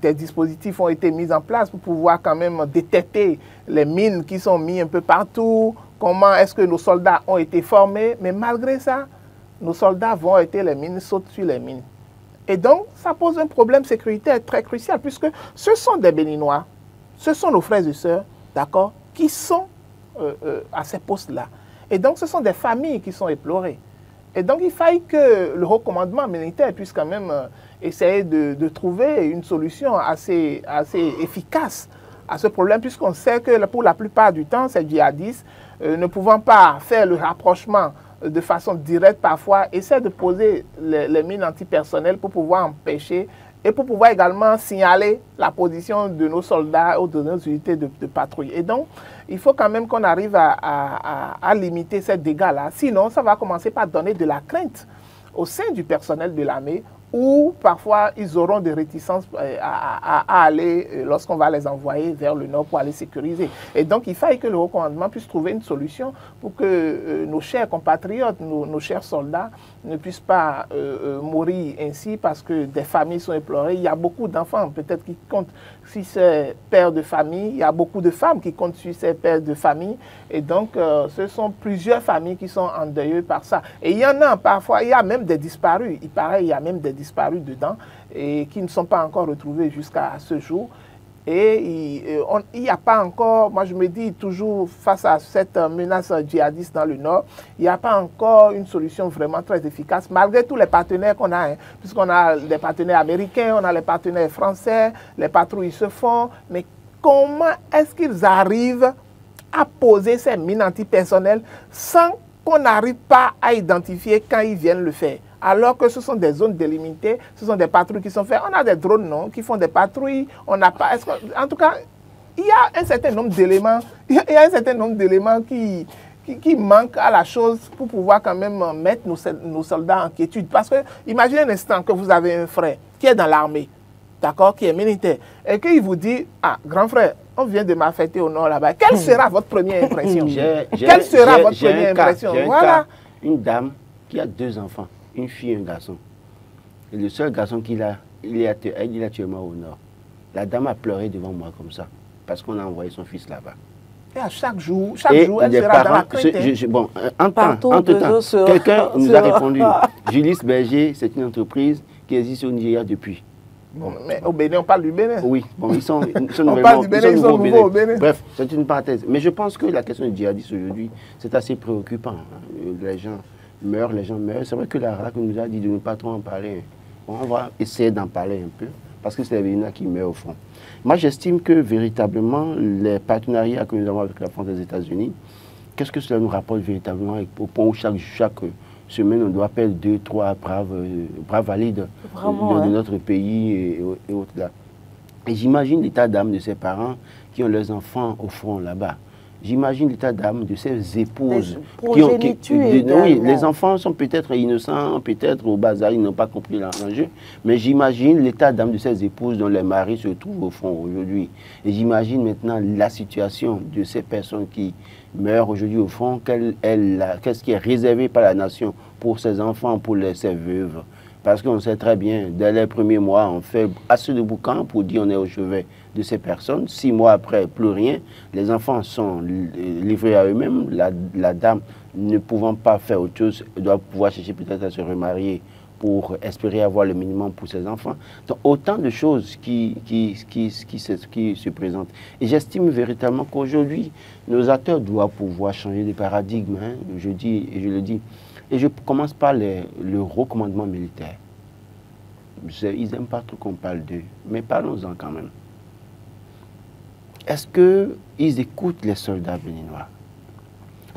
des dispositifs ont été mis en place pour pouvoir quand même détecter les mines qui sont mises un peu partout, comment est-ce que nos soldats ont été formés, mais malgré ça, nos soldats vont être les mines, sautent sur les mines. Et donc, ça pose un problème sécuritaire très crucial, puisque ce sont des Béninois, ce sont nos frères et sœurs, d'accord, qui sont à ces postes-là. Et donc, ce sont des familles qui sont éplorées. Et donc, il faille que le haut commandement militaire puisse quand même essayer de trouver une solution assez efficace à ce problème, puisqu'on sait que pour la plupart du temps, ces djihadistes, ne pouvant pas faire le rapprochement de façon directe parfois, essaient de poser les mines antipersonnelles pour pouvoir empêcher et pour pouvoir également signaler la position de nos soldats ou de nos unités de patrouille. Et donc, il faut quand même qu'on arrive à limiter ces dégâts-là. Sinon, ça va commencer par donner de la crainte au sein du personnel de l'armée, où parfois ils auront des réticences à aller lorsqu'on va les envoyer vers le nord pour aller sécuriser. Et donc il faille que le haut commandement puisse trouver une solution pour que nos chers compatriotes, nos chers soldats ne puissent pas mourir ainsi parce que des familles sont éplorées. Il y a beaucoup d'enfants peut-être qui comptent sur ces pères de famille, il y a beaucoup de femmes qui comptent sur ces pères de famille et donc ce sont plusieurs familles qui sont endeuillées par ça. Et il y en a parfois, il y a même des disparus, il paraît il y a même des disparus dedans et qui ne sont pas encore retrouvés jusqu'à ce jour. Et il n'y a pas encore, moi je me dis toujours face à cette menace djihadiste dans le nord, il n'y a pas encore une solution vraiment très efficace, malgré tous les partenaires qu'on a, hein, puisqu'on a des partenaires américains, on a les partenaires français, les patrouilles se font, mais comment est-ce qu'ils arrivent à poser ces mines antipersonnelles sans qu'on n'arrive pas à identifier quand ils viennent le faire? Alors que ce sont des zones délimitées, ce sont des patrouilles qui sont faites. On a des drones, non, qui font des patrouilles. On n'a pas. En tout cas, il y a un certain nombre d'éléments. Il y a un certain nombre d'éléments qui manquent à la chose pour pouvoir quand même mettre nos soldats en quiétude. Parce que, imaginez un instant que vous avez un frère qui est dans l'armée, d'accord, qui est militaire, et qu'il vous dit, ah, grand frère, on vient de m'affecter au nord là-bas. Quelle sera votre première impression? Quelle sera votre première impression? Voilà. Une dame qui a 2 enfants. Une fille et un garçon. Et le seul garçon qu'il a, il est actuellement au nord. La dame a pleuré devant moi comme ça, parce qu'on a envoyé son fils là-bas. Et à chaque jour, elle sera dans la crainte. Bon, entre-temps, quelqu'un nous a répondu. Julius Berger, c'est une entreprise qui existe au Nigeria depuis. Bon, mais au Bénin, on parle du Bénin. Oui, bon, ils sont on parle du Bénin, ils sont nouveaux au Bénin. Bref, c'est une parenthèse. Mais je pense que la question du djihadiste aujourd'hui, c'est assez préoccupant. Les gens meurent. C'est vrai que la RAC nous a dit de ne pas trop en parler. Bon, on va essayer d'en parler un peu, parce que c'est les Béninois qui meurent au front. Moi, j'estime que véritablement, les partenariats que nous avons avec la France et les États-Unis, qu'est-ce que cela nous rapporte véritablement au point où chaque semaine, on doit perdre 2, 3 braves valides de notre pays et autres là. Et j'imagine l'état d'âme de ces parents qui ont leurs enfants au front là-bas. J'imagine l'état d'âme de ces épouses. Oui, les enfants sont peut-être innocents, peut-être au bas âge, ils n'ont pas compris l'enjeu. Mais j'imagine l'état d'âme de ces épouses dont les maris se trouvent au front aujourd'hui. Et j'imagine maintenant la situation de ces personnes qui meurent aujourd'hui au front, qu'est-ce qui est réservé par la nation pour ces enfants, pour ces veuves. Parce qu'on sait très bien, dès les premiers mois, on fait assez de boucan pour dire on est au chevet de ces personnes. 6 mois après, plus rien. Les enfants sont livrés à eux-mêmes. La dame, ne pouvant pas faire autre chose, doit pouvoir chercher peut-être à se remarier pour espérer avoir le minimum pour ses enfants. Donc, autant de choses qui se présentent. Et j'estime véritablement qu'aujourd'hui, nos acteurs doivent pouvoir changer de paradigme, hein, je dis et je le dis. Et je commence par le recommandement militaire. Ils n'aiment pas trop qu'on parle d'eux, mais parlons-en quand même. Est-ce qu'ils écoutent les soldats béninois?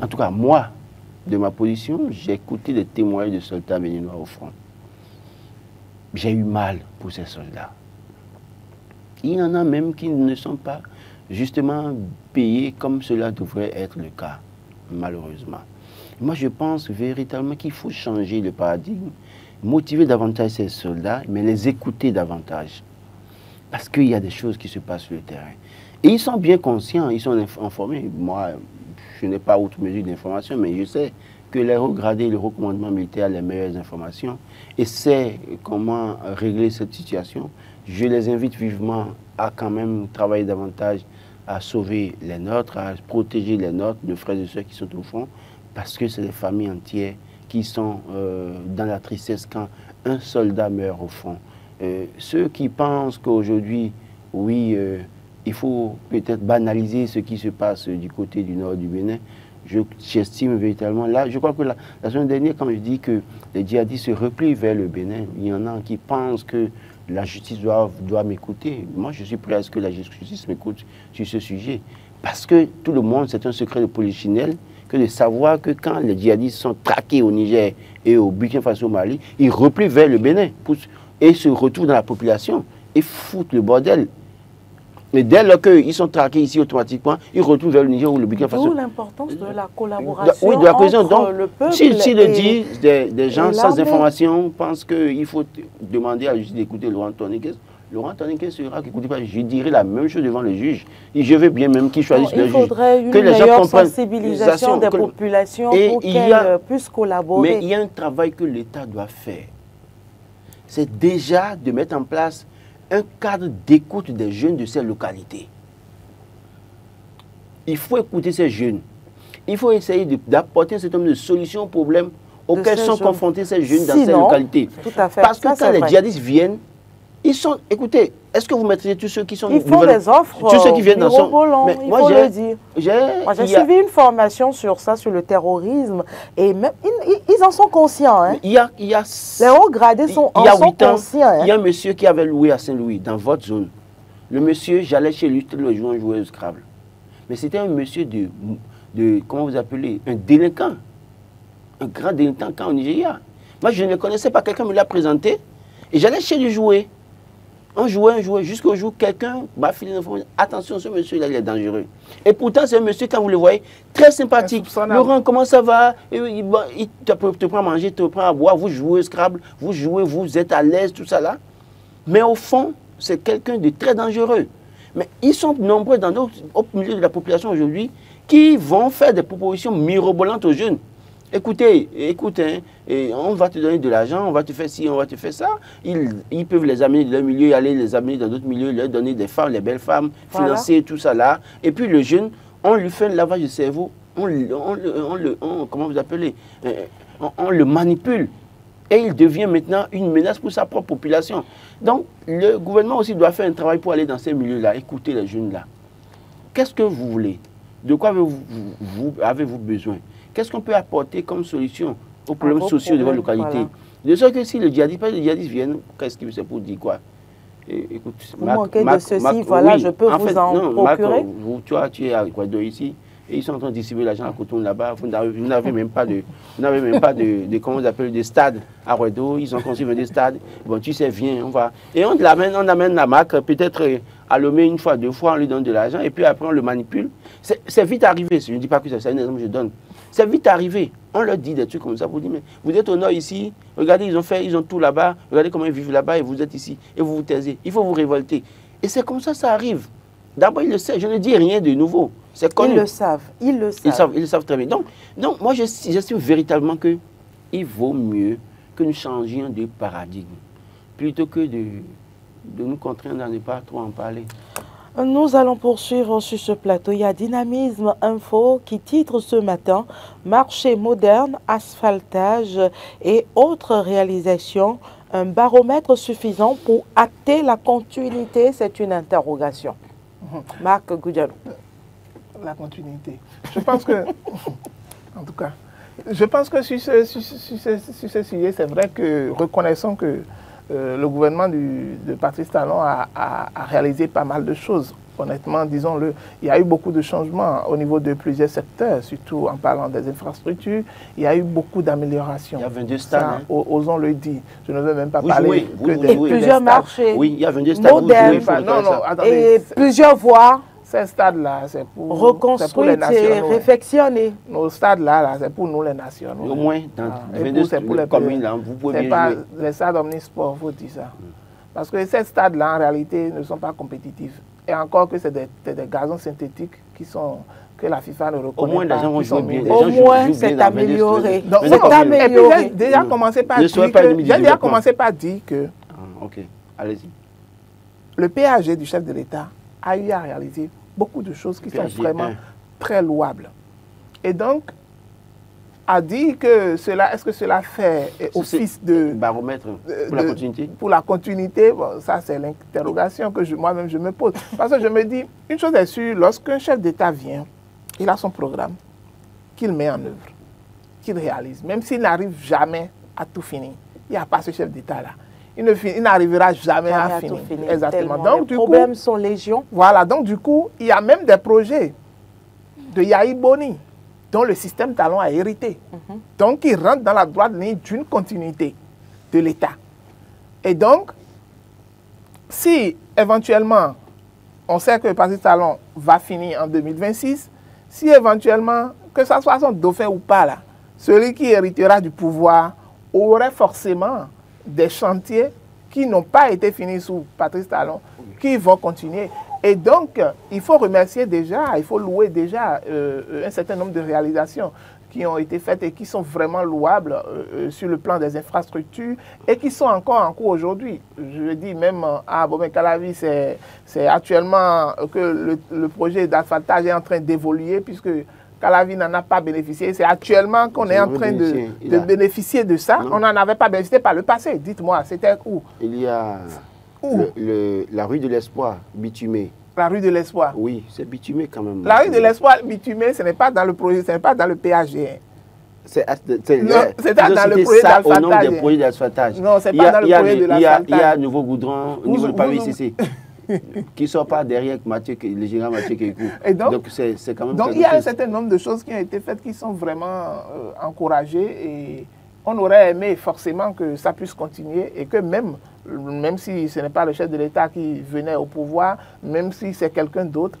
En tout cas, moi, de ma position, j'ai écouté les témoignages de soldats béninois au front. J'ai eu mal pour ces soldats. Il y en a même qui ne sont pas justement payés comme cela devrait être le cas, malheureusement. Moi, je pense véritablement qu'il faut changer le paradigme, motiver davantage ces soldats, mais les écouter davantage. Parce qu'il y a des choses qui se passent sur le terrain. Et ils sont bien conscients, ils sont informés. Moi, je n'ai pas autre mesure d'information, mais je sais que les hauts gradés, le recommandement militaire a les meilleures informations et sait comment régler cette situation. Je les invite vivement à quand même travailler davantage à sauver les nôtres, à protéger les nôtres, nos frères et sœurs qui sont au front, parce que c'est des familles entières qui sont dans la tristesse quand un soldat meurt au front. Ceux qui pensent qu'aujourd'hui, oui, il faut peut-être banaliser ce qui se passe du côté du nord du Bénin, j'estime véritablement, là, je crois que la semaine dernière, quand je dis que les djihadistes se replient vers le Bénin, il y en a qui pensent que la justice doit m'écouter. Moi, je suis prêt à ce que la justice m'écoute sur ce sujet. Parce que tout le monde, c'est un secret de polichinelle, que de savoir que quand les djihadistes sont traqués au Niger et au Burkina Faso, au Mali, ils replient vers le Bénin et se retrouvent dans la population et foutent le bordel. Mais dès lors qu'ils sont traqués ici automatiquement, ils retournent vers le Niger ou le Burkina Faso. D'où l'importance de la collaboration oui, de la cohésion. Donc, le peuple si le dit, des gens sans information pensent qu'il faut demander à la justice d'écouter Laurent Tonnikes, Laurent Tonnikes sera écoutez pas, je dirais la même chose devant le juge. Et je veux bien même qu'il choisisse le juge. Il faudrait une meilleure sensibilisation des populations pour qu'elles puissent collaborer. Mais il y a un travail que l'État doit faire. C'est déjà de mettre en place un cadre d'écoute des jeunes de ces localités. Il faut écouter ces jeunes. Il faut essayer d'apporter un certain nombre de solutions aux problèmes auxquels sont confrontés ces jeunes dans ces localités. Tout à fait. Parce que quand les djihadistes viennent, ils sont... Écoutez, est-ce que vous maîtrisez tous ceux qui sont... Ils font des offres, tous ceux qui viennent dans son... Mais il faut le dire. Moi, j'ai suivi une formation sur ça, sur le terrorisme, et même, ils en sont conscients. Hein. Il y a les hauts gradés sont conscients. Hein. Il y a un monsieur qui avait loué à Saint-Louis, dans votre zone. Le monsieur, j'allais chez lui tous les jours jouer au Scrabble. Mais c'était un monsieur de... Comment vous appelez? Un délinquant. Un grand délinquant au Nigeria. Moi, je ne le connaissais pas, quelqu'un me l'a présenté, et j'allais chez lui jouer. On jouait, jusqu'au jour où quelqu'un m'a filé l'information. Attention, ce monsieur-là, il est dangereux. Et pourtant, c'est un monsieur, quand vous le voyez, très sympathique. Laurent, comment ça va? Il te prend à manger, te prend à boire, vous jouez au Scrabble, vous jouez, vous êtes à l'aise, tout ça là. Mais au fond, c'est quelqu'un de très dangereux. Mais ils sont nombreux au milieu de la population aujourd'hui qui vont faire des propositions mirobolantes aux jeunes. Écoutez, hein, on va te donner de l'argent, on va te faire ci, on va te faire ça. Ils peuvent les amener de leur milieu, aller les amener dans d'autres milieux, leur donner des femmes, les belles femmes, financer tout ça là. Et puis le jeune, on lui fait un lavage de cerveau, comment vous appelez, on le manipule. Et il devient maintenant une menace pour sa propre population. Donc, le gouvernement aussi doit faire un travail pour aller dans ces milieux-là, écouter les jeunes là. Qu'est-ce que vous voulez? De quoi avez-vous besoin? Qu'est-ce qu'on peut apporter comme solution aux problèmes sociaux de votre localité? Voilà. De sorte que si les djihadistes viennent, qu'est-ce que c'est pour dire quoi? Écoute, vous manquez de ceci, voilà, oui, je peux vous en procurer. Tu es à Guadeloupe ici, et ils sont en train de distribuer l'argent à Cotonou là-bas. Vous n'avez même pas de comment vous appelez, des stades à Guadeloupe. Ils ont construit des stades. Bon, tu sais, viens, on va. Et on amène la marque, peut-être à Lomé une fois, deux fois, on lui donne de l'argent, et puis après on le manipule. C'est vite arrivé, je ne dis pas que c'est un exemple que je donne. C'est vite arrivé. On leur dit des trucs comme ça. Vous dites, mais vous êtes au nord ici, regardez, ils ont tout là-bas, regardez comment ils vivent là-bas, et vous êtes ici, et vous vous taisez. Il faut vous révolter. Et c'est comme ça, ça arrive. D'abord, ils le savent. Je ne dis rien de nouveau. C'est connu. Ils le savent. Ils le savent. Ils le savent très bien. Donc moi, j'estime véritablement qu'il vaut mieux que nous changions de paradigme, plutôt que de nous contraindre à ne pas trop en parler. Nous allons poursuivre sur ce plateau. Il y a Dynamisme Info qui titre ce matin « Marché moderne, asphaltage et autres réalisations. Un baromètre suffisant pour acter la continuité ?» C'est une interrogation. Marc Goudialou. La continuité. Je pense que, en tout cas, je pense que sur ce sujet, c'est vrai que reconnaissons que le gouvernement de Patrice Talon a réalisé pas mal de choses. Honnêtement, disons-le, il y a eu beaucoup de changements au niveau de plusieurs secteurs, surtout en parlant des infrastructures. Il y a eu beaucoup d'améliorations. Il y a 22 stades. Ça, osons le dire. Je ne veux même pas parler des plusieurs marchés. Oui, il y a 22 stades. Modernes. Attendez, et plusieurs voies. Ces stades-là, c'est pour reconstruire et réfectionner. Nos stades-là, c'est pour nous les nationaux. Au moins, dans 22 communes, vous pouvez bien jouer. Les stades omnisports, il faut dire ça. Parce que ces stades-là, en réalité, ne sont pas compétitifs. Et encore que c'est des gazons synthétiques que la FIFA ne reconnaît pas. Au moins, les gens vont jouer bien. Au moins, c'est amélioré. C'est amélioré. J'ai déjà commencé par dire que... Ok, allez-y. Le PAG du chef de l'État a eu à réaliser beaucoup de choses qui sont vraiment très louables. Et donc, a dit que cela, est-ce que cela fait office de baromètre pour la continuité? Pour la continuité, bon, ça c'est l'interrogation que moi-même je me pose. Parce que je me dis, une chose est sûre, lorsqu'un chef d'État vient, il a son programme qu'il met en œuvre, qu'il réalise, même s'il n'arrive jamais à tout finir. Il n'y a pas ce chef d'État-là. Il n'arrivera jamais à finir. Exactement. Donc, les problèmes sont légion. Voilà, donc du coup, il y a même des projets de Yahi Boni dont le système Talon a hérité. Donc, il rentre dans la droite ligne d'une continuité de l'État. Et donc, si éventuellement, on sait que Patrice Talon va finir en 2026, si éventuellement, que ce soit son dauphin ou pas, là, celui qui héritera du pouvoir aurait forcément des chantiers qui n'ont pas été finis sous Patrice Talon, qui vont continuer. Et donc, il faut remercier déjà, il faut louer déjà un certain nombre de réalisations qui ont été faites et qui sont vraiment louables sur le plan des infrastructures et qui sont encore en cours aujourd'hui. Je dis même à Bomé-Calavi, c'est actuellement que le projet d'asphaltage est en train d'évoluer puisque Calavi n'en a pas bénéficié. C'est actuellement qu'on est en train de bénéficier de ça. On n'en avait pas bénéficié par le passé. Dites-moi, c'était où? Il y a la rue de l'Espoir, bitumée. La rue de l'Espoir? Oui, c'est bitumé quand même. La rue de l'Espoir bitumée, ce n'est pas dans le projet, ce n'est pas dans le PAG. C'est dans le projet d'asphaltage. Au nom des projets d'asphaltage. Non, c'est pas dans le projet de l'asphaltage. Il y a nouveau goudron au niveau du pavé CC. Qui ne sort pas derrière le général Mathieu Kékou. Donc, c'est quand même donc il y a un certain nombre de choses qui ont été faites qui sont vraiment encouragées et on aurait aimé forcément que ça puisse continuer et que même si ce n'est pas le chef de l'État qui venait au pouvoir, même si c'est quelqu'un d'autre,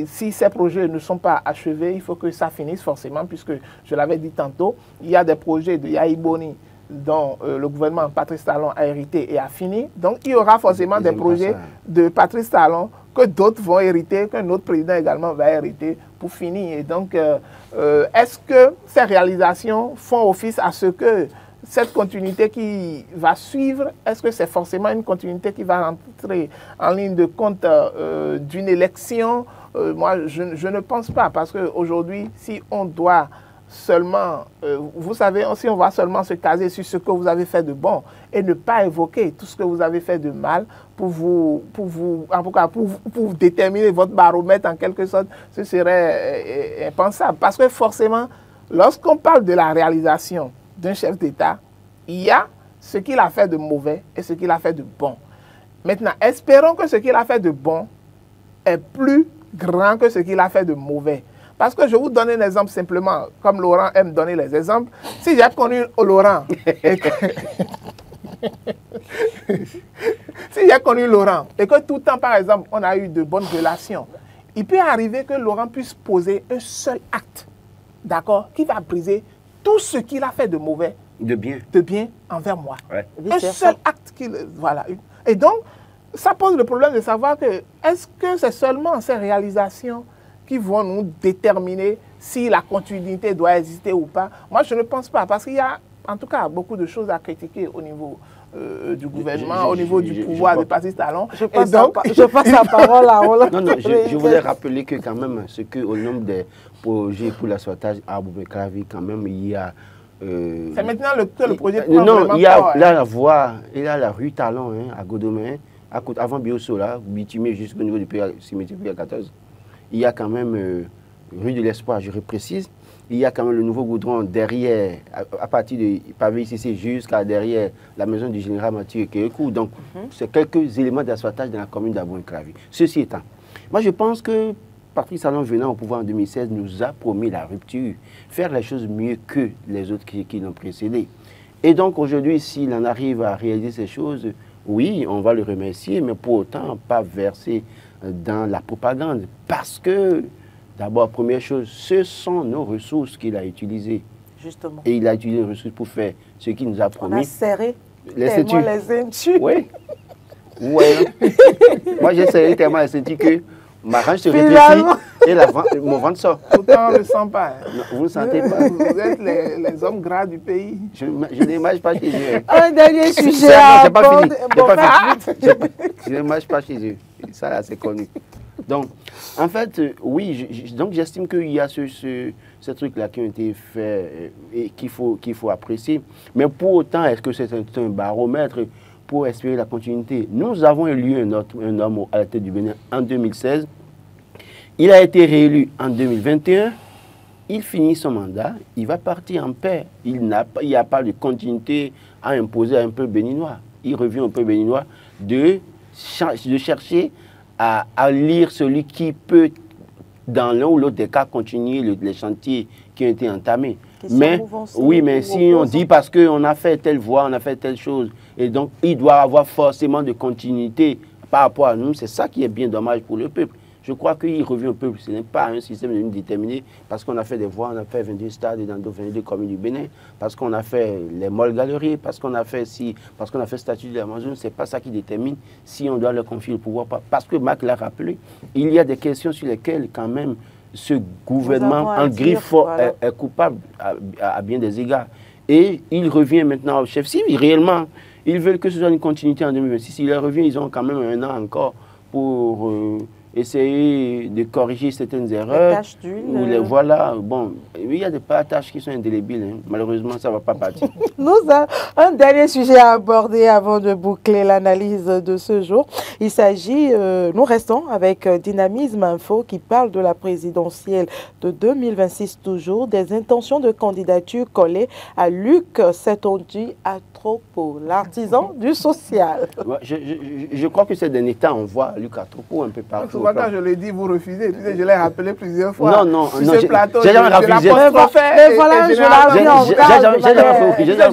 si ces projets ne sont pas achevés, il faut que ça finisse forcément puisque, je l'avais dit tantôt, il y a des projets de Yahi Boni dont le gouvernement Patrice Talon a hérité et a fini. Donc, il y aura forcément des projets de Patrice Talon que d'autres vont hériter, qu'un autre président également va hériter pour finir. Et donc, est-ce que ces réalisations font office à ce que cette continuité qui va suivre, est-ce que c'est forcément une continuité qui va rentrer en ligne de compte d'une élection? Moi, je ne pense pas, parce qu'aujourd'hui, si on doit seulement, vous savez, si on va seulement se caser sur ce que vous avez fait de bon et ne pas évoquer tout ce que vous avez fait de mal pour déterminer votre baromètre en quelque sorte, ce serait impensable. Parce que forcément, lorsqu'on parle de la réalisation d'un chef d'État, il y a ce qu'il a fait de mauvais et ce qu'il a fait de bon. Maintenant, espérons que ce qu'il a fait de bon est plus grand que ce qu'il a fait de mauvais. Parce que je vous donne un exemple simplement, comme Laurent aime donner les exemples. Si j'ai connu Laurent, et que tout le temps, par exemple, on a eu de bonnes relations, il peut arriver que Laurent puisse poser un seul acte, d'accord, qui va briser tout ce qu'il a fait de mauvais, de bien envers moi. Ouais. Un seul acte voilà. Et donc, ça pose le problème de savoir que, est-ce que c'est seulement ces réalisations qui vont nous déterminer si la continuité doit exister ou pas? Moi, je ne pense pas, parce qu'il y a en tout cas beaucoup de choses à critiquer au niveau du gouvernement, au niveau du pouvoir de Patrice Talon. Je passe la parole à Roland. Non, je voulais rappeler que quand même, ce que au nombre des projets pour l'asphaltage à Aboubekaravi, quand même, il y a... c'est maintenant le projet de non, il y a la voie, il y a la rue Talon à Godomé, avant Biosso, là, bitumé jusqu'au niveau du cimetière PA14. Il y a quand même rue de l'Espoir, je précise. Il y a quand même le nouveau goudron derrière, à partir de pavé ici jusqu'à derrière la maison du général Mathieu Kéhékou. Donc, c'est quelques éléments d'asphaltage dans la commune d'Abouin-Kravi. Ceci étant, moi je pense que Patrice Talon venant au pouvoir en 2016 nous a promis la rupture, faire les choses mieux que les autres qui l'ont précédé. Et donc aujourd'hui, s'il en arrive à réaliser ces choses, oui, on va le remercier, mais pour autant pas verser dans la propagande. Parce que, d'abord, première chose, ce sont nos ressources qu'il a utilisées. Justement. Et il a utilisé les ressources pour faire ce qu'il nous a promis. On a serré les ceintures. Oui. Ouais. Moi, j'ai serré tellement les ceintures que ma range se rétrécit et mon ventre sort. Pourtant, on ne le sent pas. Non, vous ne le sentez pas. Vous êtes les hommes gras du pays. Je n'imagine pas chez eux. Un dernier sujet à aborder. Je n'imagine pas chez eux. Ça, là, c'est connu. Donc, en fait, oui, donc j'estime qu'il y a ces trucs-là qui ont été faits et qu'il faut apprécier. Mais pour autant, est-ce que c'est un baromètre pour espérer la continuité? Nous avons élu un homme à la tête du Bénin en 2016. Il a été réélu en 2021. Il finit son mandat. Il va partir en paix. Il n'y a pas de continuité à imposer à un peuple béninois. Il revient au peuple béninois de chercher à lire celui qui peut, dans l'un ou l'autre des cas, continuer les chantiers qui ont été entamés. Mais oui, mais si on dit parce qu'on a fait telle voie, on a fait telle chose, et donc il doit avoir forcément de continuité par rapport à nous, c'est ça qui est bien dommage pour le peuple. Je crois qu'il revient au peuple, ce n'est pas un système déterminé, parce qu'on a fait des voies, on a fait 22 stades dans 22 communes du Bénin, parce qu'on a fait les molles galeries, parce qu'on a fait statut de l'Amazon, ce n'est pas ça qui détermine si on doit leur confier le pouvoir. Parce que Marc l'a rappelé, il y a des questions sur lesquelles quand même ce gouvernement en griffe est coupable à bien des égards. Et il revient maintenant au chef. Si réellement, ils veulent que ce soit une continuité en 2026, s'il revient, ils ont quand même un an encore pour essayer de corriger certaines erreurs. Les taches d'huile. Voilà, bon, il y a des tâches qui sont indélébiles. Hein. Malheureusement, ça ne va pas partir. Nous avons un dernier sujet à aborder avant de boucler l'analyse de ce jour. Il s'agit, nous restons avec Dynamisme Info qui parle de la présidentielle de 2026 toujours, des intentions de candidature collées à Luc Setonji Atropo, l'artisan du social. Ouais, je crois que ces derniers temps, on voit Luc Atropo un peu partout. Quand je l'ai dit, vous refusez. Je l'ai rappelé plusieurs fois. Non, sur ce plateau, j'ai jamais refusé. Mais voilà, je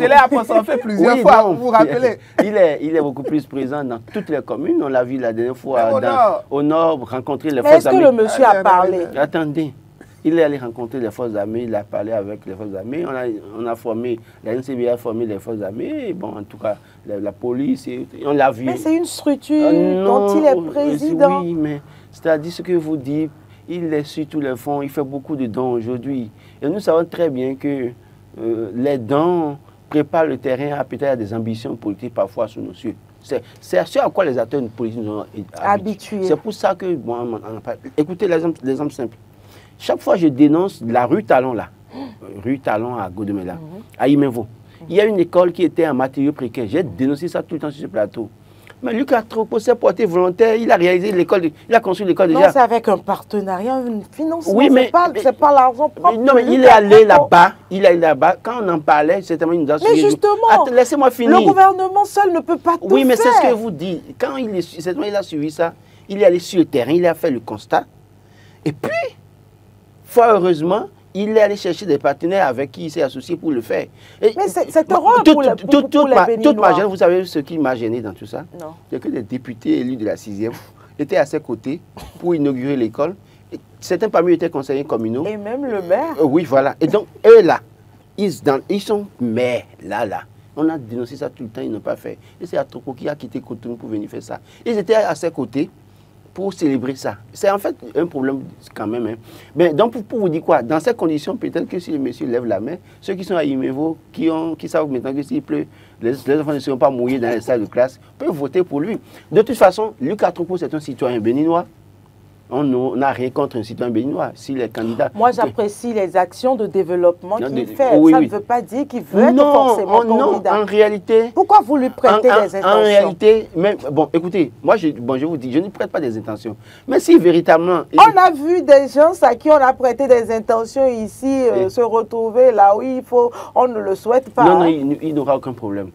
l'ai apostrophé plusieurs fois, vous vous rappelez. Il est beaucoup plus présent dans toutes les communes. On l'a vu la dernière fois au nord, rencontrer les forces armées. Mais est-ce que le monsieur a parlé? Attendez. Il est allé rencontrer les forces armées, il a parlé avec les forces armées, on a formé, la NCB a formé les forces armées, bon, en tout cas, la police, on l'a vu. Mais c'est une structure dont il est président. Oui, mais c'est-à-dire ce que vous dites, il est sur tous les fonds, il fait beaucoup de dons aujourd'hui. Et nous savons très bien que les dons préparent le terrain à peut-être des ambitions politiques parfois sous nos cieux. C'est ce à quoi les acteurs politiques nous ont habitués. C'est pour ça que, bon, écoutez l'exemple simple. Chaque fois que je dénonce la rue Talon, là, rue Talon à Godomela, à Imenvo, il y a une école qui était en matériaux précaires. J'ai dénoncé ça tout le temps sur ce plateau. Mais Luc Atropo s'est porté volontaire, il a réalisé l'école, il a construit l'école déjà. Non, c'est avec un partenariat, un financement, oui, mais c'est pas l'argent propre. Non, mais il est allé là-bas, quand on en parlait, certainement il nous a suivi. Mais justement, laissez-moi finir. Le gouvernement seul ne peut pas tout faire. Oui, mais c'est ce que vous dites. Quand il a suivi ça, il est allé sur le terrain, il a fait le constat. Et puis, fort heureusement, il est allé chercher des partenaires avec qui il s'est associé pour le faire. Mais c'est heureux pour les Béninois. Toute ma gêne, vous savez ce qui m'a gêné dans tout ça? Non. C'est que les députés élus de la 6e étaient à ses côtés pour inaugurer l'école. Certains parmi eux étaient conseillers communaux. Et même le maire. Oui, voilà. Et donc, eux là, ils sont maires, là. On a dénoncé ça tout le temps, ils n'ont pas fait. Et c'est Atropo qui a quitté Cotonou pour venir faire ça. Ils étaient à ses côtés pour célébrer ça. C'est en fait un problème quand même. Hein. Mais donc, pour vous dire quoi, dans ces conditions, peut-être que si le monsieur lève la main, ceux qui sont à Imevo, qui savent maintenant que s'il pleut, les enfants ne seront pas mouillés dans les salles de classe, peuvent voter pour lui. De toute façon, Luc Atropo, c'est un citoyen béninois. On n'a rien contre un citoyen béninois, s'il est candidat. Moi, j'apprécie les actions de développement qu'il fait. Oui, ça oui. ne veut pas dire qu'il veut être forcément candidat. Non, en réalité... Pourquoi vous lui prêtez des intentions? En réalité, même, bon, écoutez, moi, je vous dis, je ne prête pas des intentions. Mais si véritablement... On a vu des gens à qui on a prêté des intentions ici se retrouver là où il faut, on ne le souhaite pas. Non, il n'aura aucun problème.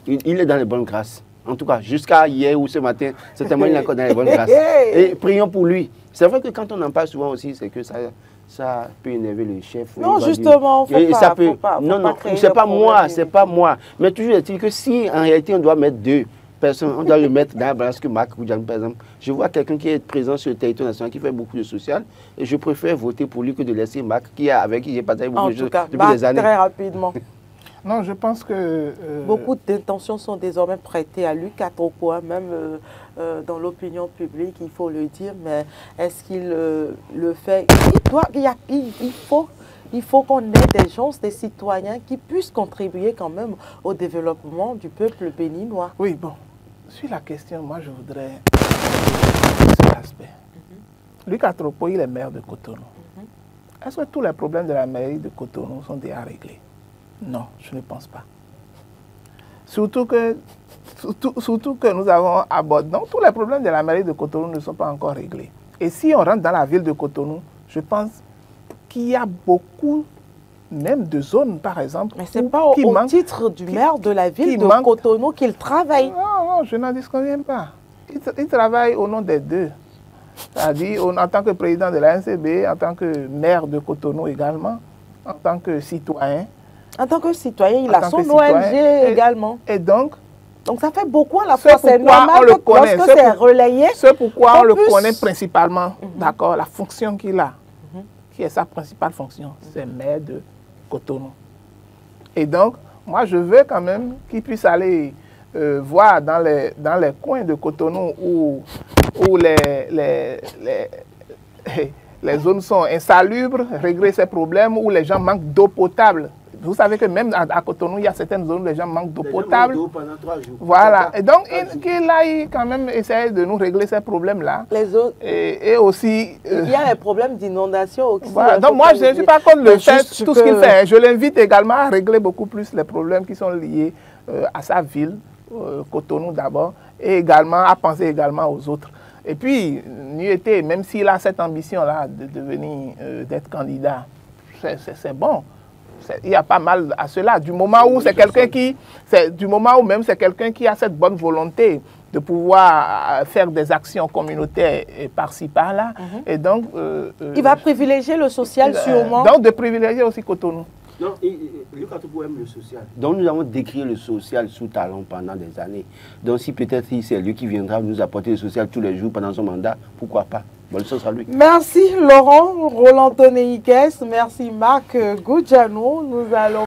Il est dans les bonnes grâces. En tout cas, jusqu'à hier ou ce matin, certainement il est encore dans les bonnes grâces. Et prions pour lui. C'est vrai que quand on en parle souvent aussi, c'est que ça peut énerver le chef. Non, justement, faut pas. Non, c'est pas moi, c'est pas moi. Mais toujours est-il que si en réalité on doit mettre deux personnes, on doit le mettre dans la balance que Marc Koudjan, par exemple. Je vois quelqu'un qui est présent sur le territoire national, qui fait beaucoup de social, et je préfère voter pour lui que de laisser Marc, avec qui j'ai partagé beaucoup de choses depuis des années. Très rapidement. Non, je pense que... Beaucoup d'intentions sont désormais prêtées à Luc Atropo, même dans l'opinion publique, il faut le dire, mais est-ce qu'il le fait? Il faut qu'on ait des gens, des citoyens qui puissent contribuer quand même au développement du peuple béninois. Oui, bon, sur la question, moi je voudrais cet aspect. Luc Atropo, il est maire de Cotonou. Est-ce que tous les problèmes de la mairie de Cotonou sont déjà réglés? Non, je ne pense pas. Surtout que nous avons abordé. Donc, tous les problèmes de la mairie de Cotonou ne sont pas encore réglés. Et si on rentre dans la ville de Cotonou, je pense qu'il y a beaucoup, même de zones, par exemple. Mais ce n'est pas au titre du maire de la ville de Cotonou qu'il travaille. Non, je n'en disconviens pas. Il travaille au nom des deux. C'est-à-dire en tant que président de la NCB, en tant que maire de Cotonou également, en tant que citoyen. En tant que citoyen, il a son ONG également. Et donc ça fait beaucoup à la fois. C'est normal que lorsque c'est relayé. C'est pourquoi on le connaît principalement, d'accord, la fonction qu'il a, qui est sa principale fonction, c'est maire de Cotonou. Et donc, moi je veux quand même qu'il puisse aller voir dans les coins de Cotonou où les zones sont insalubres, régler ces problèmes, où les gens manquent d'eau potable. Vous savez que même à Cotonou, il y a certaines zones où les gens manquent d'eau potable. Pendant 3 jours. Voilà. Et donc, qu'il aille quand même essayer de nous régler ces problèmes-là. Les autres. Et aussi... il y a les problèmes d'inondation aussi. Voilà. Donc, moi, je ne suis pas contre le fait, tout ce qu'il fait. Je l'invite également à régler beaucoup plus les problèmes qui sont liés à sa ville, Cotonou d'abord, et également à penser également aux autres. Et puis, Nuité, même s'il a cette ambition-là de devenir, d'être candidat, c'est bon. Il y a pas mal à cela. Du moment où c'est quelqu'un qui, du moment où même c'est quelqu'un qui a cette bonne volonté de pouvoir faire des actions communautaires par-ci par-là, et donc il va privilégier le social sûrement. Donc de privilégier aussi Cotonou. Non, Luc Atropo aime le social. Donc nous avons décrit le social sous talent pendant des années. Donc si peut-être c'est lui qui viendra nous apporter le social tous les jours pendant son mandat, pourquoi pas? Bonne chance à lui. Merci Laurent, Roland Tonéiques, merci Marc Goudjanou. Nous allons